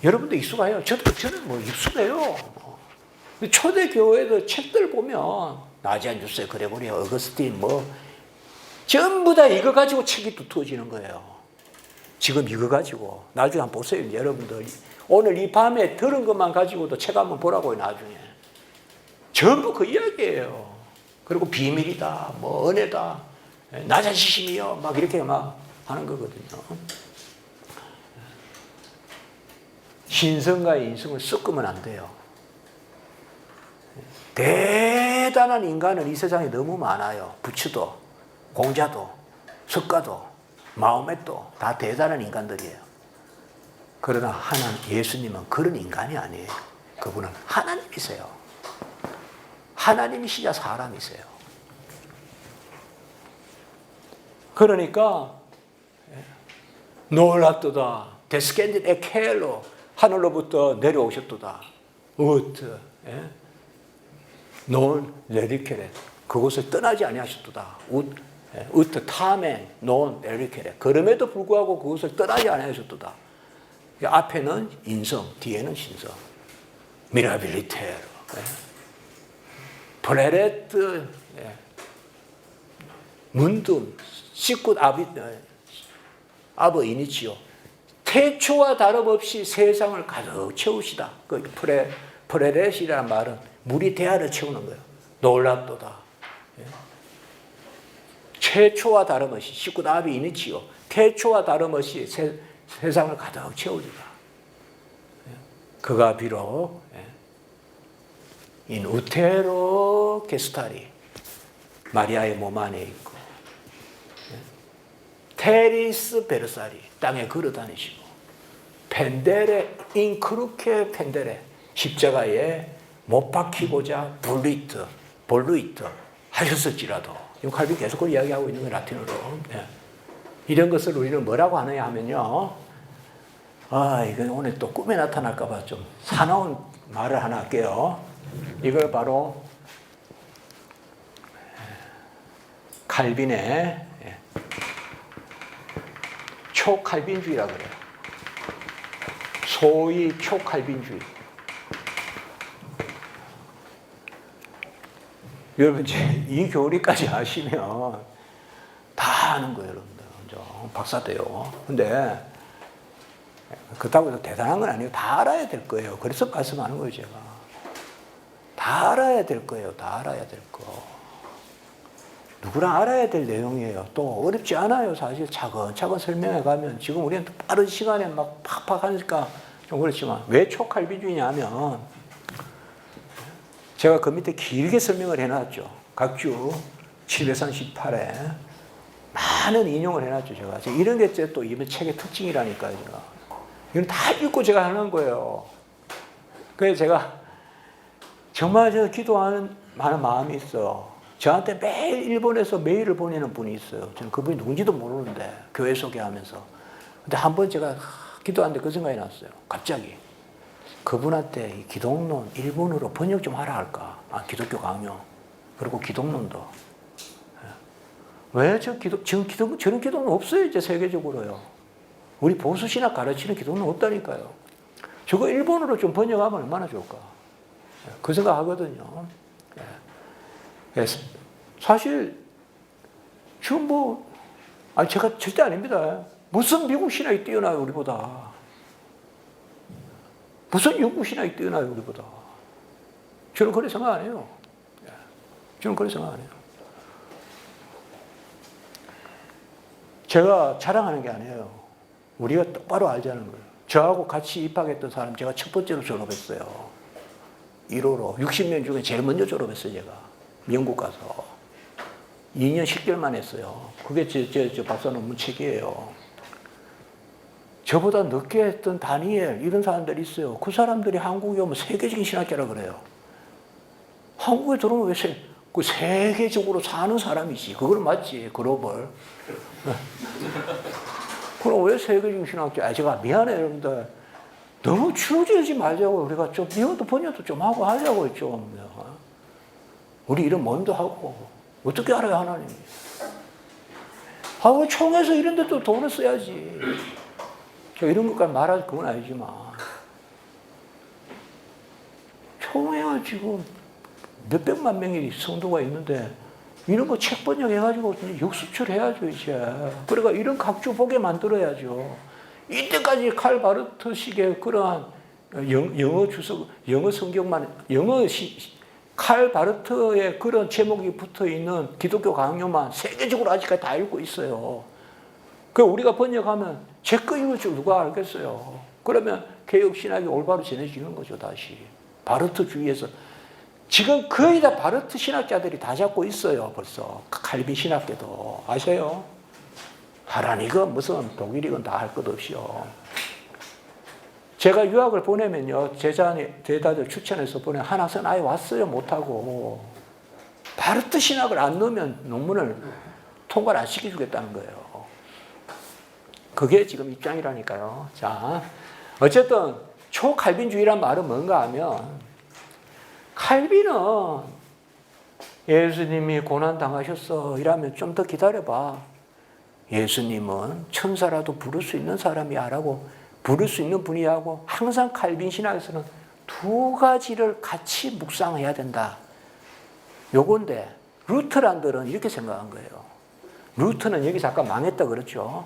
여러분도 익숙해요. 저는 익숙해요. 초대 교회의 책들 보면 나지안 주세, 그레고리, 어거스틴 전부 다 이거 가지고 책이 두터워지는 거예요. 지금 이거 가지고 나중에 한번 보세요, 여러분들. 오늘 이 밤에 들은 것만 가지고도 책 한번 보라고요, 나중에. 전부 그 이야기예요. 그리고 비밀이다, 뭐 은혜다, 나 자신이요, 막 이렇게 막 하는 거거든요. 신성과 인성을 섞으면 안 돼요. 대단한 인간은 이 세상에 너무 많아요. 부처도, 공자도, 석가도, 마호메도 다 대단한 인간들이에요. 그러나 하나님, 예수님은 그런 인간이 아니에요. 그분은 하나님이세요. 하나님이시자 사람이세요. 그러니까 놀랍도다. 데스켄딘 에켈로 하늘로부터 내려오셨도다. 우트 논 레리케레 그곳을 떠나지 아니하셨도다. 우트 타멘 논 레리케레 그럼에도 불구하고 그곳을 떠나지 아니하셨도다. 앞에는 인성, 뒤에는 신성. 미라빌리테로 프레레트 문둠 시굿 아버 이니치오 태초와 다름없이 세상을 가득 채우시다. 그 프레렛이라는 말은 물이 대야를 채우는 거예요. 놀랍도다. 최초와 다름없이 시굿 아비 이니치오 태초와 다름없이 세상을 가득 채우리다. 그가 비록 인 우테로 게스타리 마리아의 몸 안에 있고 테리스 베르사리 땅에 걸어다니시고 펜데레 인크루케 펜데레 십자가에 못 박히고자 볼루이트 하셨을지라도 지금 칼빈 계속 그 이야기하고 있는 거예요. 라틴어로. 이런 것을 우리는 뭐라고 하느냐 하면요. 이건 오늘 또 꿈에 나타날까 봐 좀 사나운 말을 하나 할게요. 이걸 바로 칼빈의 초칼빈주의라고 그래요. 소위 초칼빈주의. 여러분 이 교리까지 아시면 다 아는 거예요, 여러분들. 박사 돼요. 근데 그렇다고 해서 대단한 건 아니에요. 다 알아야 될 거예요. 그래서 말씀하는 거예요, 제가. 다 알아야 될 거예요. 다 알아야 될 거. 누구나 알아야 될 내용이에요. 또 어렵지 않아요. 사실 차근차근 설명해 가면 지금 우리는 빠른 시간에 막 팍팍 하니까 좀 그렇지만 왜 초칼빈주의냐 하면 제가 그 밑에 길게 설명을 해놨죠. 각주 738에 많은 인용을 해놨죠. 제가 이런 게 또 이번 책의 특징이라니까요. 제가. 이건 다 읽고 제가 하는 거예요. 그래서 제가 정말 제가 기도하는 많은 마음이 있어요. 저한테 매일 일본에서 메일을 보내는 분이 있어요. 저는 그분이 누군지도 모르는데 교회 소개하면서. 근데 한 번 제가 기도하는데 그 생각이 났어요. 갑자기 그분한테 이 기독론 일본어로 번역 좀 하라 할까? 기독교 강요 그리고 기독론도. 왜 지금 저런 기독론 없어요. 이제 세계적으로요. 우리 보수신학 가르치는 기독론 없다니까요. 저거 일본어로 좀 번역하면 얼마나 좋을까? 그 생각하거든요. 사실 지금 제가 절대 아닙니다. 무슨 미국 신학이 뛰어나요 우리보다. 무슨 영국 신학이 뛰어나요 우리보다. 저는 그렇게 생각 안 해요. 저는 그렇게 생각 안 해요. 제가 자랑하는 게 아니에요. 우리가 똑바로 알자는 거예요. 저하고 같이 입학했던 사람 제가 첫 번째로 졸업했어요. 1호로 60명 중에 제일 먼저 졸업했어요. 제가 영국 가서 2년 10개월만 했어요. 그게 제 박사 논문 책이에요. 저보다 늦게 했던 다니엘 이런 사람들이 있어요. 그 사람들이 한국에 오면 세계적인 신학자라 그래요. 한국에 들어오면 그 세계적으로 사는 사람이지. 그걸 맞지. 글로벌. 그럼 왜 세계적인 신학자? 제가 미안해요, 여러분들. 너무 추워지지 말자고. 우리가 좀 미워도 번역도 좀 하고 하자고 좀. 우리 이런 몸도 하고. 어떻게 알아요, 하나님이? 총회에서 이런 데 또 돈을 써야지. 저 이런 것까지 말할 그건 아니지만. 총회가 지금 몇백만 명의 성도가 있는데, 이런 거 책 번역해가지고 역수출해야죠, 이제. 그러니까 이런 각주 보게 만들어야죠. 이때까지 칼 바르트식의 그러한 영어 주석, 영어 성경만, 칼 바르트의 그런 제목이 붙어 있는 기독교 강요만 세계적으로 아직까지 다 읽고 있어요. 그 우리가 번역하면 제 거 읽을 줄 누가 알겠어요. 그러면 개혁 신학이 올바로 전해지는 거죠, 다시. 바르트 주의에서. 지금 거의 다 바르트 신학자들이 다 잡고 있어요, 벌써. 칼빈 신학계도. 아세요? 하라니건 무슨 독일이건 다 할 것 없이요. 제가 유학을 보내면요, 제자들 추천해서 보내 한 학생 아예 왔어요, 못하고. 바르트 신학을 안 넣으면 논문을 통과를 안 시켜주겠다는 거예요. 그게 지금 입장이라니까요. 자, 어쨌든 초칼빈주의란 말은 뭔가 하면, 칼빈은 예수님이 고난당하셨어 이러면 좀 더 기다려봐. 예수님은 천사라도 부를 수 있는 사람이야 라고 부를 수 있는 분이라고 항상 칼빈 신학에서는 두 가지를 같이 묵상해야 된다. 요건데 루터란들은 이렇게 생각한 거예요. 루터는 여기서 아까 망했다 그랬죠.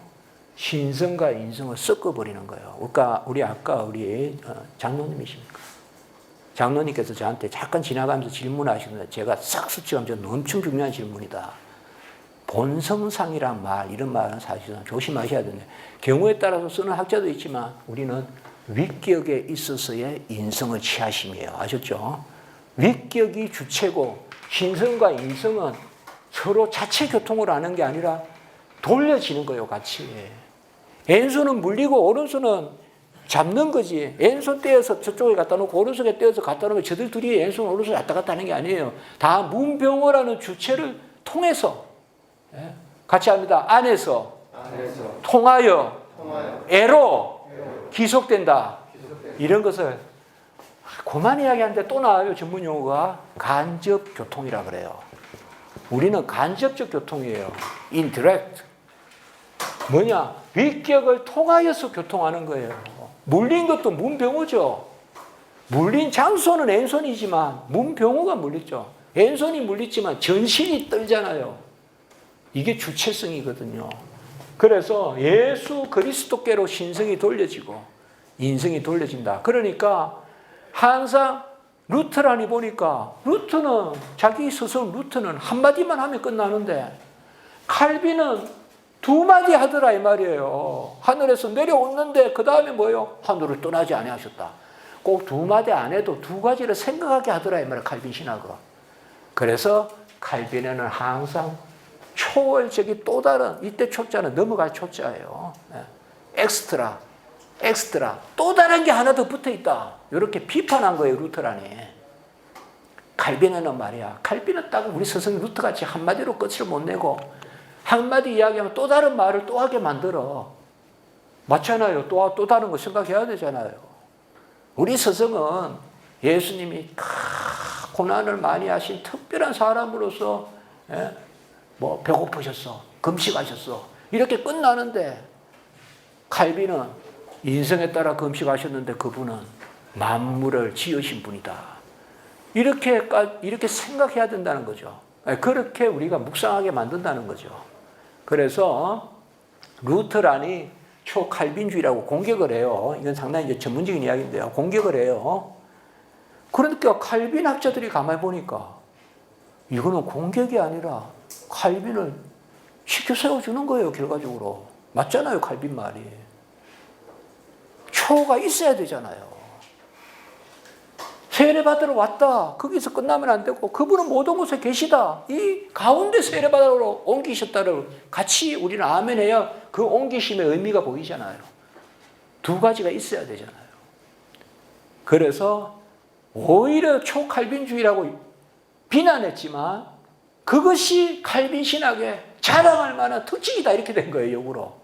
신성과 인성을 섞어버리는 거예요. 그러니까 우리 장로님이십니까? 장로님께서 저한테 잠깐 지나가면서 질문하시는데 제가 싹 스치면서 엄청 중요한 질문이다. 본성상이란 말, 이런 말은 사실은 조심하셔야 되는데 경우에 따라서 쓰는 학자도 있지만 우리는 위격에 있어서의 인성을 취하심이에요. 아셨죠? 위격이 주체고 신성과 인성은 서로 자체 교통을 하는 게 아니라 돌려지는 거예요, 같이. 왼손은 물리고 오른손은 잡는 거지. 왼손 떼어서 저쪽에 갖다 놓고 오른손에 떼어서 갖다 놓으면 저들 둘이 왼손 오른손 왔다 갔다 하는 게 아니에요. 다 문병호라는 주체를 통해서 같이 합니다. 안에서 통하여 애로 기속된다. 이런 것을 그만 이야기하는데 또 나와요. 전문 용어가 간접 교통이라 그래요. 우리는 간접적 교통이에요. indirect. 뭐냐? 위격을 통하여서 교통하는 거예요. 물린 것도 문병호죠. 물린 장소는 왼손이지만 문병호가 물렸죠. 왼손이 물렸지만 전신이 떨잖아요. 이게 주체성이거든요. 그래서 예수 그리스도께로 신성이 돌려지고 인성이 돌려진다. 그러니까 항상 루터란이 보니까 루터는 자기 스스로 루터는 한마디만 하면 끝나는데 칼빈은 두 마디 하더라 이 말이에요. 하늘에서 내려오는데 그 다음에 뭐예요? 하늘을 떠나지 아니하셨다. 꼭 두 마디 안 해도 두 가지를 생각하게 하더라 이 말이에요. 칼빈 신학은. 그래서 칼빈에는 항상 초월적인 또 다른, 이때 초자는 넘어갈 초자예요. 엑스트라 또 다른 게 하나 더 붙어 있다. 이렇게 비판한 거예요, 루터란이. 칼빈에는 말이야. 칼빈은 딱 우리 스승 루터같이 한마디로 끝을 못 내고 한마디 이야기하면 또 다른 말을 또 하게 만들어. 맞잖아요. 또 다른 거 생각해야 되잖아요. 우리 스승은 예수님이 고난을 많이 하신 특별한 사람으로서 뭐 배고프셨어, 금식하셨어 이렇게 끝나는데 칼빈은 인성에 따라 금식하셨는데 그분은 만물을 지으신 분이다. 이렇게 생각해야 된다는 거죠. 그렇게 우리가 묵상하게 만든다는 거죠. 그래서 루터란이 초칼빈주의라고 공격을 해요. 이건 상당히 이제 전문적인 이야기인데요. 공격을 해요. 그러니까 칼빈 학자들이 가만히 보니까 이거는 공격이 아니라 칼빈을 시켜 세워주는 거예요, 결과적으로. 맞잖아요, 칼빈 말이. 초가 있어야 되잖아요. 세례받으러 왔다. 거기서 끝나면 안 되고 그분은 모든 곳에 계시다. 이 가운데 세례받으러 옮기셨다를 같이 우리는 아멘해야 그 옮기심의 의미가 보이잖아요. 두 가지가 있어야 되잖아요. 그래서 오히려 초칼빈주의라고 비난했지만 그것이 칼빈 신학의 자랑할 만한 특징이다 이렇게 된 거예요, 역으로.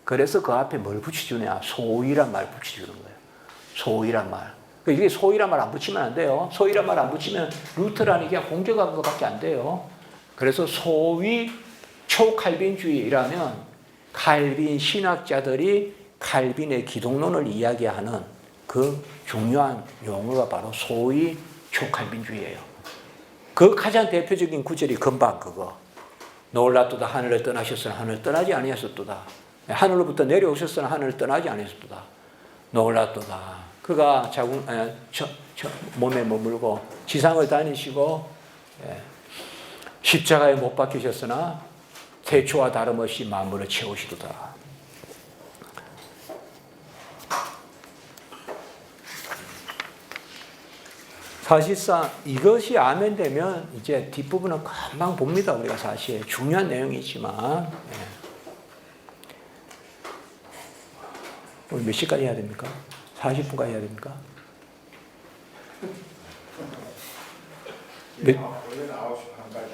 그래서 그 앞에 뭘 붙여주냐? 소위란 말 붙여주는 거예요. 소위란 말. 이게 소위란 말 안 붙이면 안 돼요. 소위란 말 안 붙이면 루터란이 그냥 공격한 것밖에 안 돼요. 그래서 소위 초칼빈주의라면 칼빈 신학자들이 칼빈의 기독론을 이야기하는 그 중요한 용어가 바로 소위 초칼빈주의예요. 그 가장 대표적인 구절이 금방 그거. 놀랍도다 하늘을 떠나셨으나 하늘을 떠나지 아니하셨도다. 하늘로부터 내려오셨으나 하늘을 떠나지 아니하셨도다. 놀랍도다. 그가 몸에 머물고 지상을 다니시고 십자가에 못 박히셨으나 태초와 다름없이 만물을 채우시도다. 사실상 이것이 아멘되면 이제 뒷부분은 금방 봅니다. 우리가 사실 중요한 내용이지만 오늘 몇 시까지 해야 됩니까? 40분까지 해야 됩니까? 원래는 9시 반까지.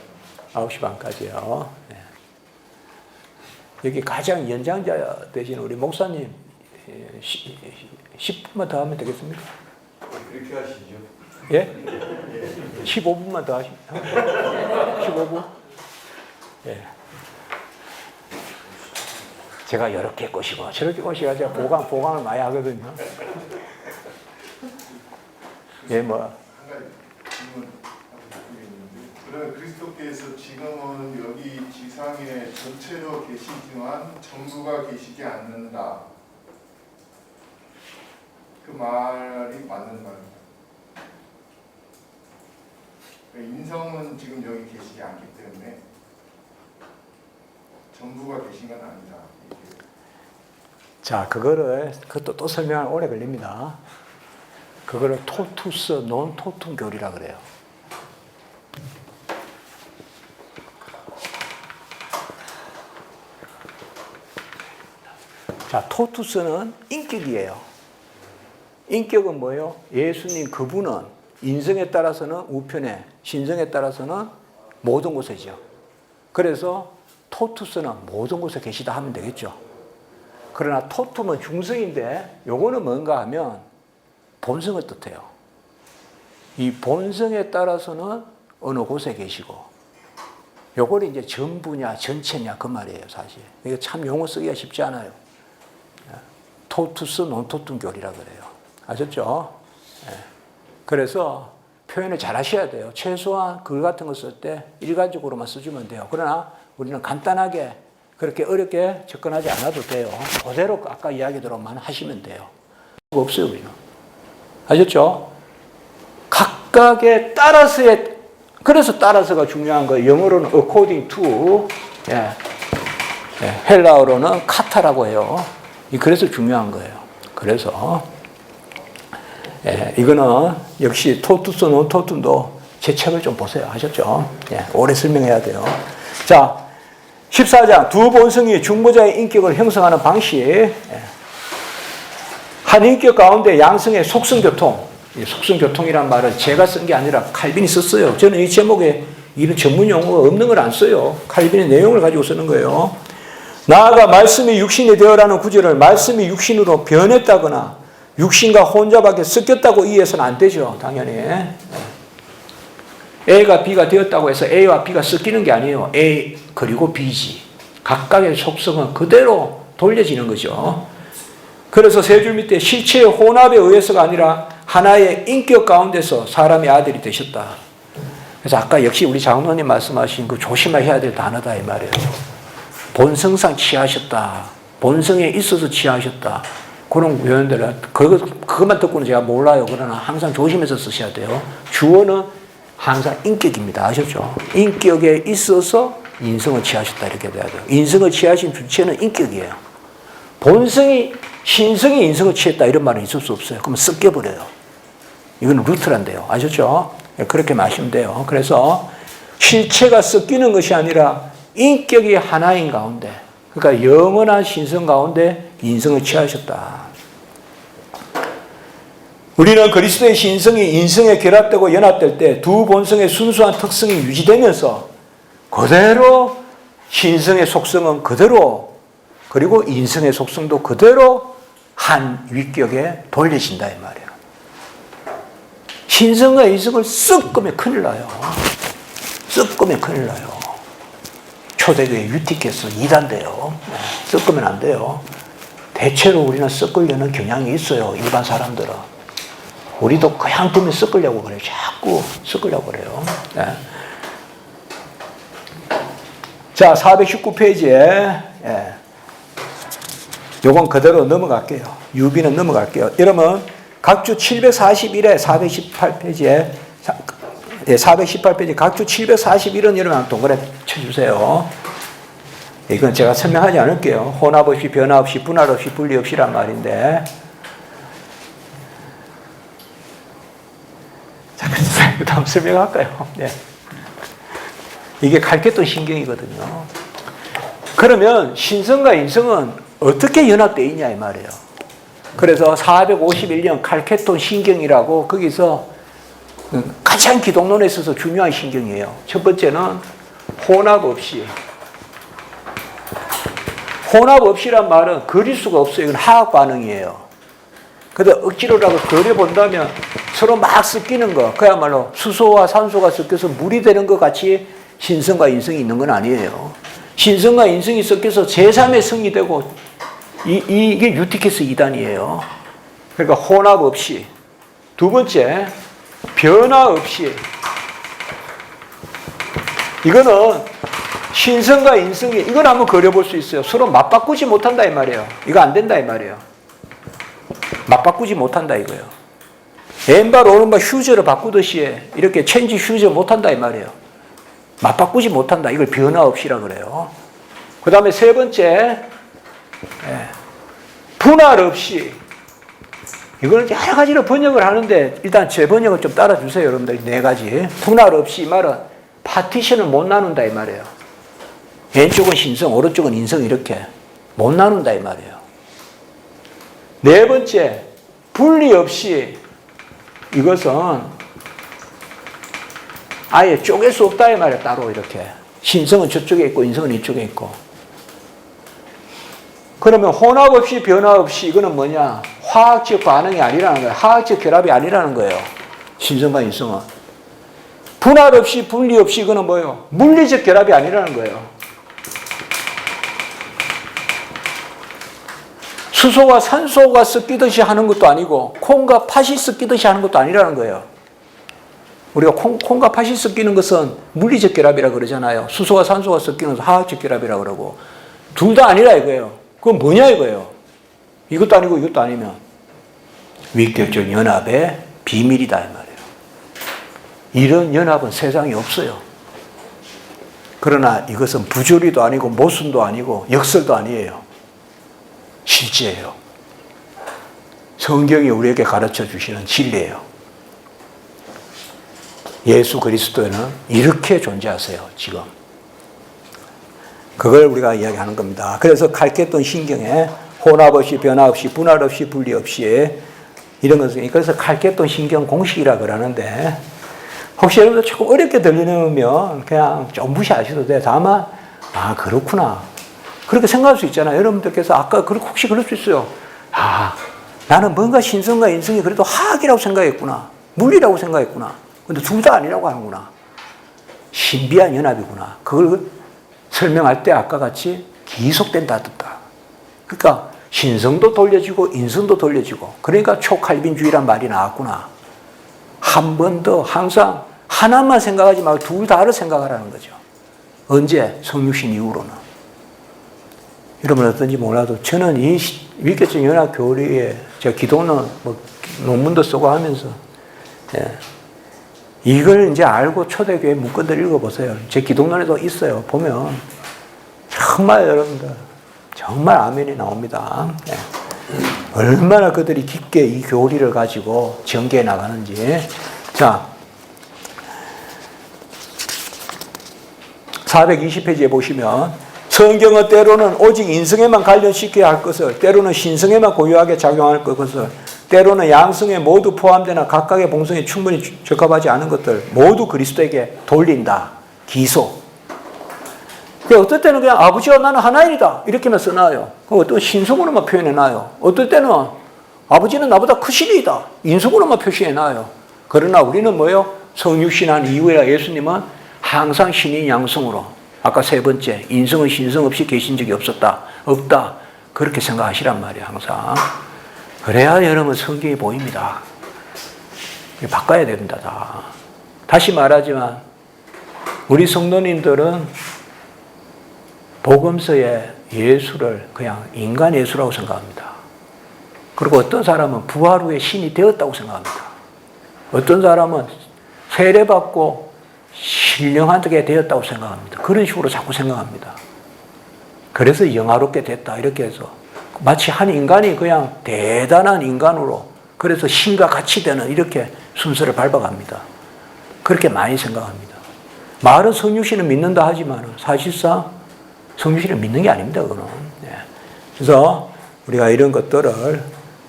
9시 반까지요. 네. 여기 가장 연장자 되신 우리 목사님 10분만 더 하면 되겠습니까? 그렇게 하시죠. 예? 15분만 더 하시면 15분? 예. 제가 이렇게 꼬시고 저렇게 꼬시고 제가 보강을 많이 하거든요. 예, 뭐. 한 가지 질문 드리겠는데, 그러면 그리스도께서 지금은 여기 지상에 전체로 계시지만 전부가 계시지 않는다. 그 말이 맞는 말입니다. 인성은 지금 여기 계시지 않기 때문에 전부가 계신 건 아니다. 자, 그것도 또 설명하면 오래 걸립니다. 그거를 토투스 논토툼 교리라 그래요. 자, 토투스는 인격이에요. 인격은 뭐예요? 예수님 그분은 인성에 따라서는 우편에, 신성에 따라서는 모든 곳에죠. 그래서 토투스는 모든 곳에 계시다 하면 되겠죠. 그러나 토툼은 중성인데 요거는 뭔가 하면 본성을 뜻해요. 이 본성에 따라서는 어느 곳에 계시고 요거를 이제 전부냐 전체냐 그 말이에요. 사실 이게 참 용어 쓰기가 쉽지 않아요. 토투스 논토툼 교리라 그래요. 아셨죠? 그래서 표현을 잘 하셔야 돼요. 최소한 글 같은 거 쓸 때 일괄적으로만 써주면 돼요. 그러나 우리는 간단하게 그렇게 어렵게 접근하지 않아도 돼요. 그대로 아까 이야기대로만 하시면 돼요. 없어요, 우리는. 아셨죠? 각각에 따라서의, 그래서 따라서가 중요한 거예요. 영어로는 according to, 헬라어로는 카타라고 해요. 그래서 중요한 거예요. 그래서, 이거는 역시 토투스 논토툼도 제 책을 좀 보세요. 아셨죠? 오래 설명해야 돼요. 자, 14장 두 본성이 중보자의 인격을 형성하는 방식. 한 인격 가운데 양성의 속성교통. 속성교통이란 말은 제가 쓴 게 아니라 칼빈이 썼어요. 저는 이 제목에 이런 전문 용어가 없는 걸 안 써요. 칼빈의 내용을 가지고 쓰는 거예요. 나아가 말씀이 육신이 되어라는 구절을 말씀이 육신으로 변했다거나 육신과 혼잡하게 섞였다고 이해해서는 안 되죠. 당연히. A가 B가 되었다고 해서 A와 B가 섞이는 게 아니에요. A 그리고 B지. 각각의 속성은 그대로 돌려지는 거죠. 그래서 세 줄 밑에 실체의 혼합에 의해서가 아니라 하나의 인격 가운데서 사람의 아들이 되셨다. 그래서 아까 역시 우리 장로님 말씀하신 그 조심해야 될 단어다 이 말이에요. 본성상 취하셨다. 본성에 있어서 취하셨다. 그런 표현들을 그것만 듣고는 제가 몰라요. 그러나 항상 조심해서 쓰셔야 돼요. 주어는 항상 인격입니다. 아셨죠? 인격에 있어서 인성을 취하셨다 이렇게 돼야 돼요. 인성을 취하신 주체는 인격이에요. 본성이 신성이 인성을 취했다 이런 말은 있을 수 없어요. 그러면 섞여버려요. 이건 루트란데요. 아셨죠? 그렇게 마시면 돼요. 그래서 실체가 섞이는 것이 아니라 인격이 하나인 가운데, 그러니까 영원한 신성 가운데 인성을 취하셨다. 우리는 그리스도의 신성이 인성에 결합되고 연합될 때 두 본성의 순수한 특성이 유지되면서 그대로 신성의 속성은 그대로 그리고 인성의 속성도 그대로 한 위격에 돌려진다 이 말이에요. 신성과 인성을 섞으면 큰일 나요. 섞으면 큰일 나요. 초대교회 유티께서 이단돼요. 섞으면 안 돼요. 대체로 우리는 섞으려는 경향이 있어요. 일반 사람들은. 우리도 그냥 두면 섞으려고 그래요. 자꾸 섞으려고 그래요. 네. 자, 419페이지에 요건 그대로 넘어갈게요. 유비는 넘어갈게요. 여러분 각주 741에 418페이지에 418페이지 각주 741은 여러분 동그라미 쳐주세요. 이건 제가 설명하지 않을게요. 혼합 없이 변화 없이 분할 없이 분리 없이란 말인데, 자, 그 다음 설명할까요? 네. 이게 칼케톤 신경이거든요. 그러면 신성과 인성은 어떻게 연합되어 있냐 이 말이에요. 그래서 451년 칼케톤 신경이라고 거기서 가장 기독론에 있어서 중요한 신경이에요. 첫 번째는 혼합 없이. 혼합 없이란 말은 그릴 수가 없어요. 이건 화학 반응이에요. 근데 억지로라도 그려본다면 서로 막 섞이는 거, 그야말로 수소와 산소가 섞여서 물이 되는 것 같이 신성과 인성이 있는 건 아니에요. 신성과 인성이 섞여서 제3의 성이 되고, 이게 유티케스 이단이에요. 그러니까 혼합 없이. 두 번째, 변화 없이. 이거는 신성과 인성이, 이건 한번 그려볼 수 있어요. 서로 맞바꾸지 못한다 이 말이에요. 이거 안 된다 이 말이에요. 맞바꾸지 못한다 이거예요. 왼발 오른발 휴즈를 바꾸듯이 이렇게 체인지 휴즈 못한다 이 말이에요. 맞바꾸지 못한다. 이걸 변화 없이라 그래요. 그 다음에 세 번째, 분할 없이. 이걸 여러 가지로 번역을 하는데 일단 제 번역을 좀 따라주세요. 여러분들 네 가지. 분할 없이 이 말은 파티션을 못 나눈다 이 말이에요. 왼쪽은 신성, 오른쪽은 인성 이렇게 못 나눈다 이 말이에요. 네 번째, 분리 없이. 이것은 아예 쪼갤 수 없다 이 말이에요. 따로 이렇게. 신성은 저쪽에 있고 인성은 이쪽에 있고. 그러면 혼합 없이 변화 없이 이거는 뭐냐? 화학적 반응이 아니라는 거예요. 화학적 결합이 아니라는 거예요. 신성과 인성은. 분할 없이 분리 없이 이거는 뭐예요? 물리적 결합이 아니라는 거예요. 수소와 산소가 섞이듯이 하는 것도 아니고 콩과 팥이 섞이듯이 하는 것도 아니라는 거예요. 우리가 콩과 팥이 섞이는 것은 물리적 결합이라 그러잖아요. 수소와 산소가 섞이는 것은 화학적 결합이라 그러고 둘 다 아니라 이거예요. 그건 뭐냐 이거예요. 이것도 아니고 이것도 아니면 위격적 연합의 비밀이다 이 말이에요. 이런 연합은 세상에 없어요. 그러나 이것은 부조리도 아니고 모순도 아니고 역설도 아니에요. 실제예요. 성경이 우리에게 가르쳐 주시는 진리예요. 예수 그리스도는 이렇게 존재하세요, 지금. 그걸 우리가 이야기하는 겁니다. 그래서 칼케톤 신경에 혼합 없이 변화 없이 분할 없이 분리 없이 이런 것은 그래서 칼케톤 신경 공식이라 그러는데 혹시 여러분들 조금 어렵게 들리면 그냥 좀 무시하셔도 돼요. 다만 아 그렇구나 그렇게 생각할 수 있잖아요. 여러분들께서 아까 혹시 그럴 수 있어요. 아 나는 뭔가 신성과 인성이 그래도 화학이라고 생각했구나. 물리라고 생각했구나. 근데 둘 다 아니라고 하는구나. 신비한 연합이구나. 그걸 설명할 때 아까 같이 기속된다 듣다. 그러니까 신성도 돌려지고 인성도 돌려지고 그러니까 초칼빈주의란 말이 나왔구나. 한 번 더 항상 하나만 생각하지 말고 둘 다를 생각하라는 거죠. 언제? 성육신 이후로는. 여러분 어떤지 몰라도 저는 이 위격적 연합 교리에 제가 기독론 논문도 쓰고 하면서 이걸 이제 알고 초대교회 문건들 읽어보세요. 제 기독론에도 있어요. 보면 정말 여러분들 정말 아멘이 나옵니다. 얼마나 그들이 깊게 이 교리를 가지고 전개해 나가는지. 자, 420페이지에 보시면 성경은 때로는 오직 인성에만 관련시켜야 할 것을, 때로는 신성에만 고유하게 작용할 것을, 때로는 양성에 모두 포함되나 각각의 본성에 충분히 적합하지 않은 것들 모두 그리스도에게 돌린다. 기소. 어떨 때는 그냥 아버지와 나는 하나이다 이렇게만 써놔요. 어떤 신성으로만 표현해놔요. 어떨 때는 아버지는 나보다 크시리이다 인성으로만 표시해놔요. 그러나 우리는 뭐예요? 성육신한 이후에 예수님은 항상 신인 양성으로 아까 세 번째 인성은 신성 없이 계신 적이 없다 그렇게 생각하시란 말이에요. 항상. 그래야 여러분 성경이 보입니다. 바꿔야 됩니다. 다시 말하지만 우리 성도님들은 복음서의 예수를 그냥 인간 예수라고 생각합니다. 그리고 어떤 사람은 부활 후에 신이 되었다고 생각합니다. 어떤 사람은 세례받고 신령하게 되었다고 생각합니다. 그런 식으로 자꾸 생각합니다. 그래서 영화롭게 됐다 이렇게 해서 마치 한 인간이 그냥 대단한 인간으로 그래서 신과 같이 되는 이렇게 순서를 밟아갑니다. 그렇게 많이 생각합니다. 말은 성육신을 믿는다 하지만 사실상 성육신을 믿는 게 아닙니다. 그거는. 그래서 우리가 이런 것들을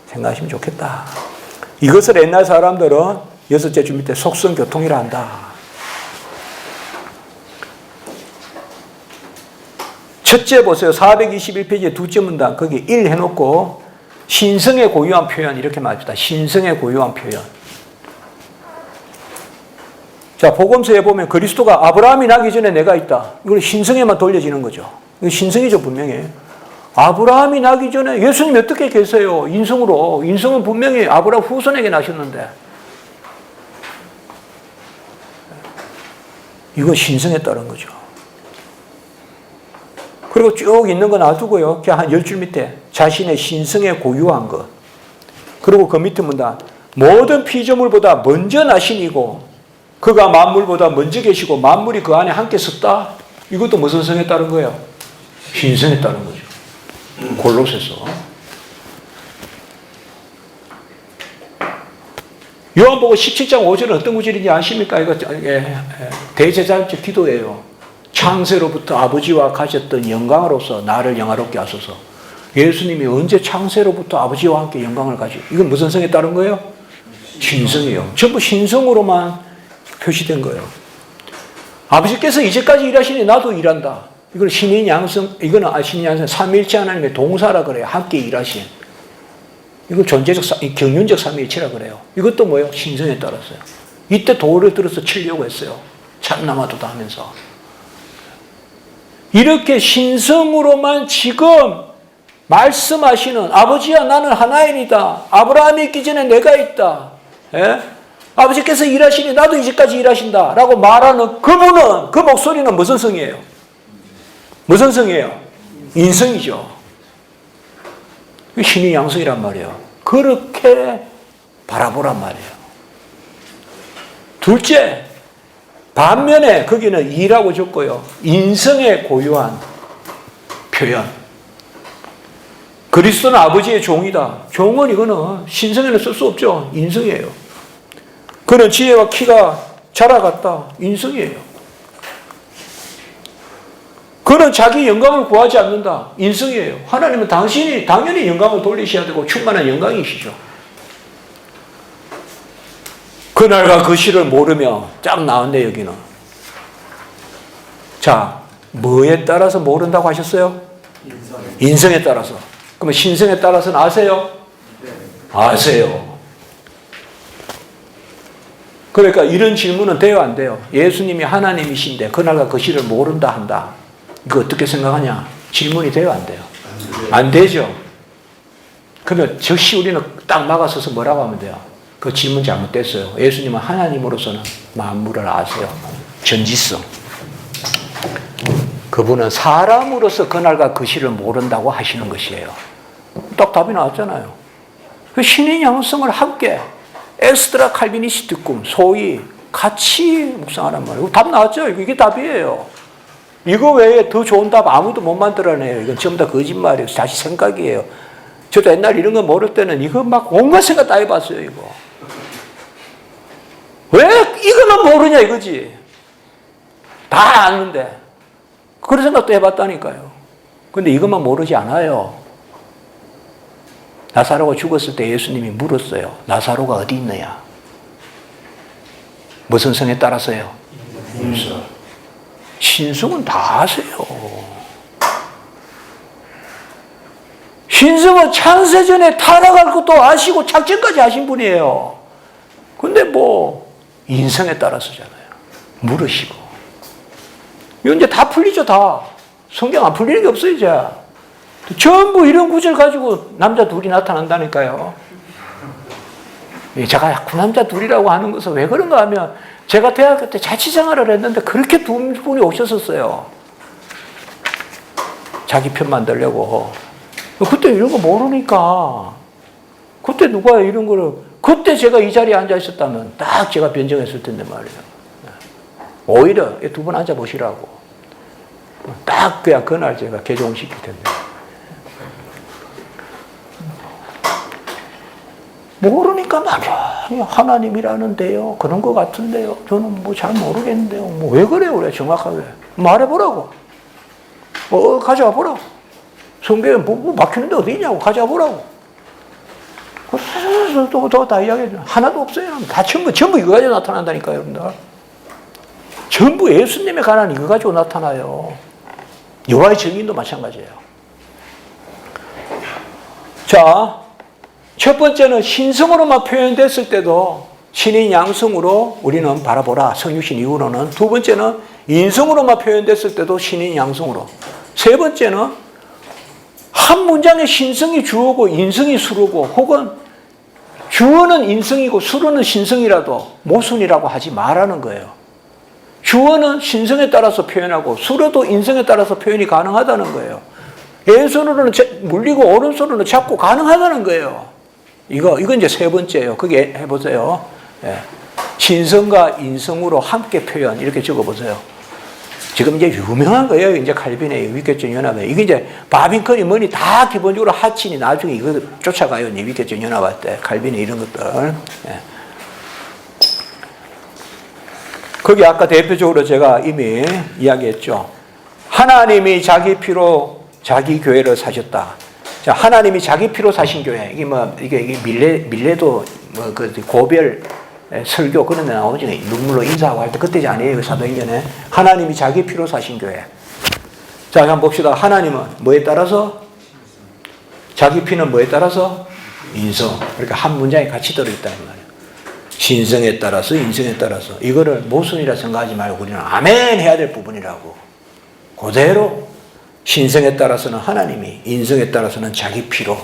생각하시면 좋겠다. 이것을 옛날 사람들은 여섯째 줄 밑에 속성교통이라 한다. 첫째 보세요. 421페이지에 두째 문단 거기 1 해놓고 신성의 고유한 표현 이렇게 말합니다. 신성의 고유한 표현. 자, 복음서에 보면 그리스도가 아브라함이 나기 전에 내가 있다. 이걸 신성에만 돌려지는 거죠. 이거 신성이죠, 분명히. 아브라함이 나기 전에 예수님이 어떻게 계세요? 인성으로. 인성은 분명히 아브라함 후손에게 나셨는데. 이건 신성에 따른 거죠. 그리고 쭉 있는 거 놔두고요. 그냥 한 10줄 밑에 자신의 신성에 고유한 것. 그리고 그 밑에 문단 모든 피조물보다 먼저 나신이고 그가 만물보다 먼저 계시고 만물이 그 안에 함께 섰다. 이것도 무슨 성에 따른 거예요? 신성에 따른 거죠. 골로새서. 요한복음 17장 5절은 어떤 구절인지 아십니까? 이거 대제사장 기도예요. 창세로부터 아버지와 가졌던 영광으로서 나를 영화롭게 하소서. 예수님이 언제 창세로부터 아버지와 함께 영광을 가지? 이건 무슨 성에 따른 거예요? 신성이에요. 전부 신성으로만 표시된 거예요. 아버지께서 이제까지 일하시니 나도 일한다. 이걸 신인 양성, 이거는 신인 양성, 삼위일체 하나님의 동사라 그래요. 함께 일하신. 이걸 존재적, 경륜적 삼위일체라 그래요. 이것도 뭐예요? 신성에 따랐어요. 이때 돌을 들어서 치려고 했어요. 참나마도다 하면서. 이렇게 신성으로만 지금 말씀하시는 아버지야 나는 하나인이다. 아브라함이 있기 전에 내가 있다. 예? 아버지께서 일하시니 나도 이제까지 일하신다. 라고 말하는 그분은, 그 목소리는 무슨 성이에요? 무슨 성이에요? 인성이죠. 신이 양성이란 말이에요. 그렇게 바라보란 말이에요. 둘째, 반면에 거기는 이라고 적고요. 인성에 고유한 표현. 그리스도는 아버지의 종이다. 종은 이거는 신성에는 쓸 수 없죠. 인성이에요. 그는 지혜와 키가 자라갔다. 인성이에요. 그는 자기 영광을 구하지 않는다. 인성이에요. 하나님은 당신이 당연히 영광을 돌리셔야 되고 충만한 영광이시죠. 그날과 그 시를 모르며 쫙 나왔네 여기는. 자, 뭐에 따라서 모른다고 하셨어요? 인성에 따라서. 그러면 신성에 따라서는 아세요? 아세요. 그러니까 이런 질문은 돼요 안 돼요? 예수님이 하나님이신데 그날과 그 시를 모른다 한다. 이거 어떻게 생각하냐? 질문이 돼요 안 돼요? 안 되죠. 그러면 즉시 우리는 딱 막아서서 뭐라고 하면 돼요? 그 질문 잘못됐어요. 예수님은 하나님으로서는 만물을 아세요. 전지성. 그분은 사람으로서 그날과 그 시를 모른다고 하시는 것이에요. 딱 답이 나왔잖아요. 그 신인 양성을 함께 엑스트라 칼비니스트꿈 소위 같이 묵상하란 말이에요. 답 나왔죠? 이게 답이에요. 이거 외에 더 좋은 답 아무도 못 만들어내요. 이건 전부 다 거짓말이에요. 자기 생각이에요. 저도 옛날 이런 거 모를 때는 이거 막 온갖 생각 다 해봤어요. 이거. 왜 이거만 모르냐 이거지. 다 아는데. 그런 생각도 해봤다니까요. 근데 이것만 모르지 않아요. 나사로가 죽었을 때 예수님이 물었어요. 나사로가 어디 있느냐? 무슨 성에 따라서요? 인성. 신성은 다 아세요. 신성은 창세전에 타락할 것도 아시고 작전까지 하신 분이에요. 근데 뭐 인성에 따라서잖아요. 물으시고. 이거 이제 다 풀리죠, 다. 성경 안 풀리는 게 없어요, 이제. 전부 이런 구절 가지고 남자 둘이 나타난다니까요. 제가 그 남자 둘이라고 하는 것은 왜 그런가 하면 제가 대학교 때 자취생활을 했는데 그렇게 두 분이 오셨었어요. 자기 편 만들려고. 그때 이런 거 모르니까 그때 누가 이런 거를, 그때 제가 이 자리에 앉아 있었다면 딱 제가 변정했을 텐데 말이에요. 오히려 두 분 앉아 보시라고. 딱 그냥 그날 제가 개종시킬 텐데. 모르니까 말이야. 하나님이라는데요. 그런 것 같은데요. 저는 뭐 잘 모르겠는데요. 뭐 왜 그래요? 그래, 정확하게. 말해보라고. 가져와 보라고. 성경에 뭐 막히는 데 어디 있냐고. 가져와 보라고. 그래서 또 다 이야기해. 하나도 없어요. 다 전부 이거 가지고 나타난다니까요, 여러분들. 전부 예수님에 관한 이거 가지고 나타나요. 여호와의 증인도 마찬가지예요. 자, 첫 번째는 신성으로만 표현됐을 때도 신인 양성으로 우리는 바라보라. 성육신 이후로는. 두 번째는 인성으로만 표현됐을 때도 신인 양성으로. 세 번째는 한 문장에 신성이 주어고 인성이 수로고, 혹은 주어는 인성이고 수로는 신성이라도 모순이라고 하지 말라는 거예요. 주어는 신성에 따라서 표현하고 수로도 인성에 따라서 표현이 가능하다는 거예요. 왼손으로는 물리고 오른손으로는 잡고 가능하다는 거예요. 이거 이제 세 번째예요. 그게 해보세요. 예. 신성과 인성으로 함께 표현, 이렇게 적어보세요. 지금 이제 유명한 거예요. 이제 칼빈의 위계적 연합에. 이게 이제 바빙컨이 뭐니 다 기본적으로 하친이 나중에 이거 쫓아가요. 위계적 연합할 때. 칼빈의 이런 것들. 예. 거기 아까 대표적으로 제가 이미 이야기했죠. 하나님이 자기 피로 자기 교회를 사셨다. 자, 하나님이 자기 피로 사신 교회. 이게 밀레도 그 고별 설교 그런 데 나오죠. 눈물로 인사하고 할 때 그때지 아니에요. 사도행전에. 하나님이 자기 피로 사신 교회. 자, 한번 봅시다. 하나님은 뭐에 따라서? 자기 피는 뭐에 따라서? 인성. 그러니까 한 문장에 같이 들어있다는 말이에요. 신성에 따라서, 인성에 따라서. 이거를 모순이라 생각하지 말고 우리는 아멘 해야 될 부분이라고. 그대로 신성에 따라서는 하나님이, 인성에 따라서는 자기 피로.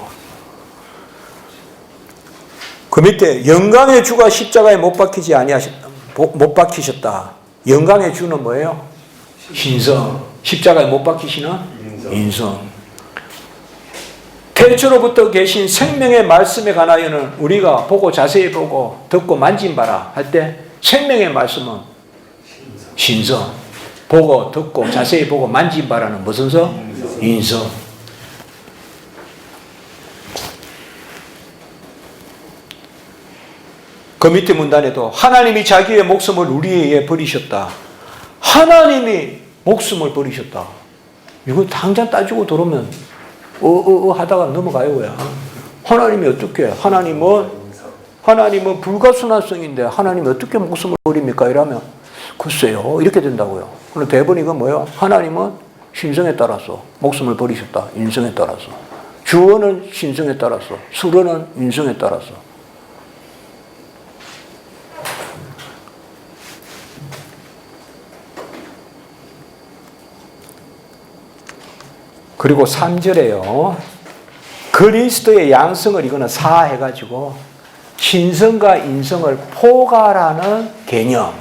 그 밑에 영광의 주가 십자가에 못 박히셨다. 영광의 주는 뭐예요? 신성. 십자가에 못 박히시는 인성. 태초로부터 계신 생명의 말씀에 관하여는 우리가 보고 자세히 보고 듣고 만진 바라 할 때 생명의 말씀은 신성. 보고 듣고 자세히 보고 만진 바라는 무슨 성? 인성. 그 밑에 문단에도 하나님이 자기의 목숨을 우리에 의해 버리셨다. 하나님이 목숨을 버리셨다. 이거 당장 따지고 들어오면 하다가 넘어가요. 왜? 하나님이 어떻게? 하나님은 불가순환성인데 하나님이 어떻게 목숨을 버립니까? 이러면 글쎄요. 이렇게 된다고요. 그럼 대부분 이건 뭐예요? 하나님은 신성에 따라서 목숨을 버리셨다. 인성에 따라서. 주어는 신성에 따라서. 수어는 인성에 따라서. 그리고 3절에요. 그리스도의 양성을 이거는 사해가지고 신성과 인성을 포괄하는 개념.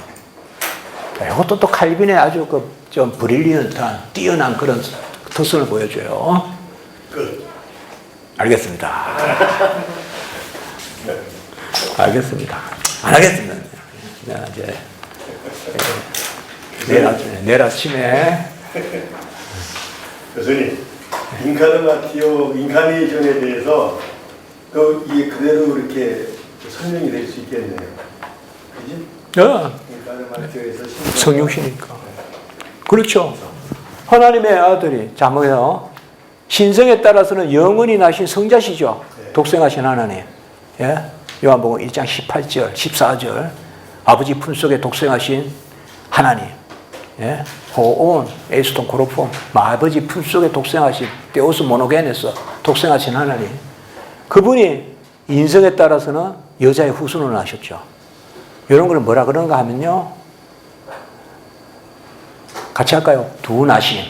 이것도 또 칼빈의 아주 좀 브릴리언트한, 뛰어난 그런 특성을 보여줘요. 알겠습니다. 알겠습니다. 안 하겠습니다. 이제 내일 아침에 교수님, 인카네이션에 대해서 또 이게 그대로 이렇게 설명이 될 수 있겠네요. 그지? 인카네이션에서 성육신이니까. 그렇죠. 하나님의 아들이, 자, 뭐요? 신성에 따라서는 영원히 나신 성자시죠. 네. 독생하신 하나님. 예? 요한복음 1장 18절, 14절. 아버지 품속에 독생하신 하나님. 예? 호온, 에스톤 코로폰, 아버지 품속에 독생하신 데오스 모노게네스, 독생하신 하나님. 그분이 인성에 따라서는 여자의 후손을 낳으셨죠. 이런 걸 뭐라 그러는가 하면요. 같이 할까요? 두 나심.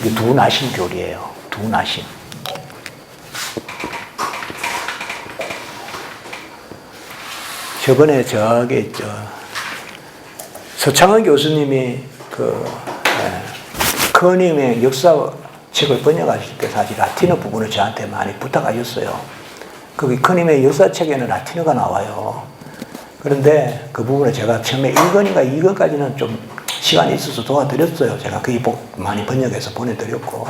이게 두 나심 교리예요. 두 나심. 저번에 서창은 교수님이 커닝의 역사책을 번역하실 때 사실 라틴어 부분을 저한테 많이 부탁하셨어요. 그 이코노미의 역사책에는 라틴어가 나와요. 그런데 그 부분을 제가 처음에 1권인가 2권까지는 좀 시간이 있어서 도와드렸어요. 제가 거의 많이 번역해서 보내드렸고.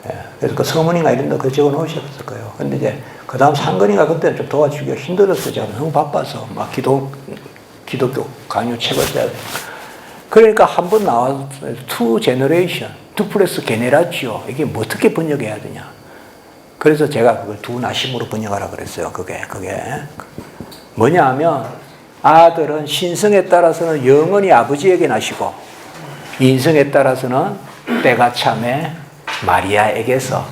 예, 그래서 그 서문인가 이런 데 그 적어 놓으셨을 거예요. 근데 이제 그 다음 3권인가 그때는 좀 도와주기가 힘들었어요. 제가 너무 바빠서 막 기독교 강요 책을 써야 돼. 그러니까 한 번 나와서 투 제너레이션, 두플렉스 게네라치오 이게 뭐 어떻게 번역해야 되냐. 그래서 제가 그걸 두 나심으로 번역하라 그랬어요. 그게 뭐냐 하면 아들은 신성에 따라서는 영원히 아버지에게 나시고 인성에 따라서는 때가 참에 마리아에게서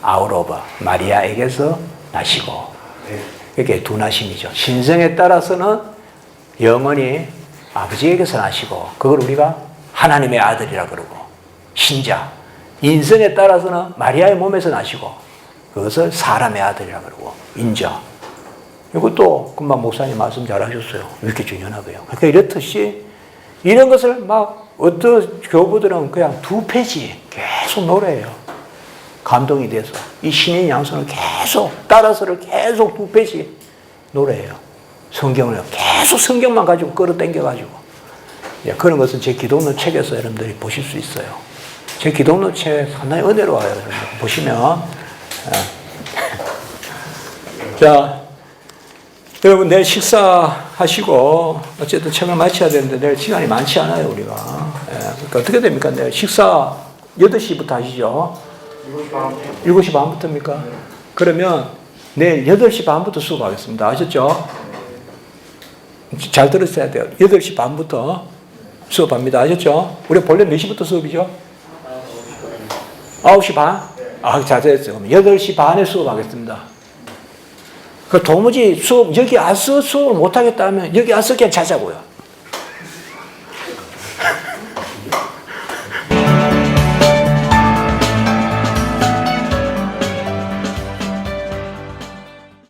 아우로바 마리아에게서 나시고 이게 두 나심이죠. 신성에 따라서는 영원히 아버지에게서 나시고 그걸 우리가 하나님의 아들이라 그러고 신자 인성에 따라서는 마리아의 몸에서 나시고 그것을 사람의 아들이라 그러고 인자 이것도 금방 목사님 말씀 잘 하셨어요. 이렇게 중요하고요. 그러니까 이렇듯이 이런 것을 막 어떤 교부들은 그냥 2페이지 계속 노래해요. 감동이 돼서 이 신인 양손을 계속 따라서를 계속 2페이지 노래해요. 성경을 계속 성경만 가지고 끌어당겨가지고 그런 것은 제 기독론 책에서 여러분들이 보실 수 있어요. 제 기독론 책 상당히 은혜로워요. 여러분 보시면 자 여러분 내일 식사하시고 어쨌든 책을 마쳐야 되는데 내일 시간이 많지 않아요 우리가. 그러니까 어떻게 됩니까? 내일 식사 8시부터 하시죠? 7시 반부터입니까? 그러면 내일 8시 반부터 수업하겠습니다. 아셨죠? 잘 들으셔야 돼요. 8시 반부터 수업합니다. 아셨죠? 우리 본래 몇 시부터 수업이죠? 9시 반? 잘 됐어요. 그럼 8시 반에 수업하겠습니다. 그 도무지 여기 와서 수업을 못하겠다 하면 여기 와서 그냥 자자고요.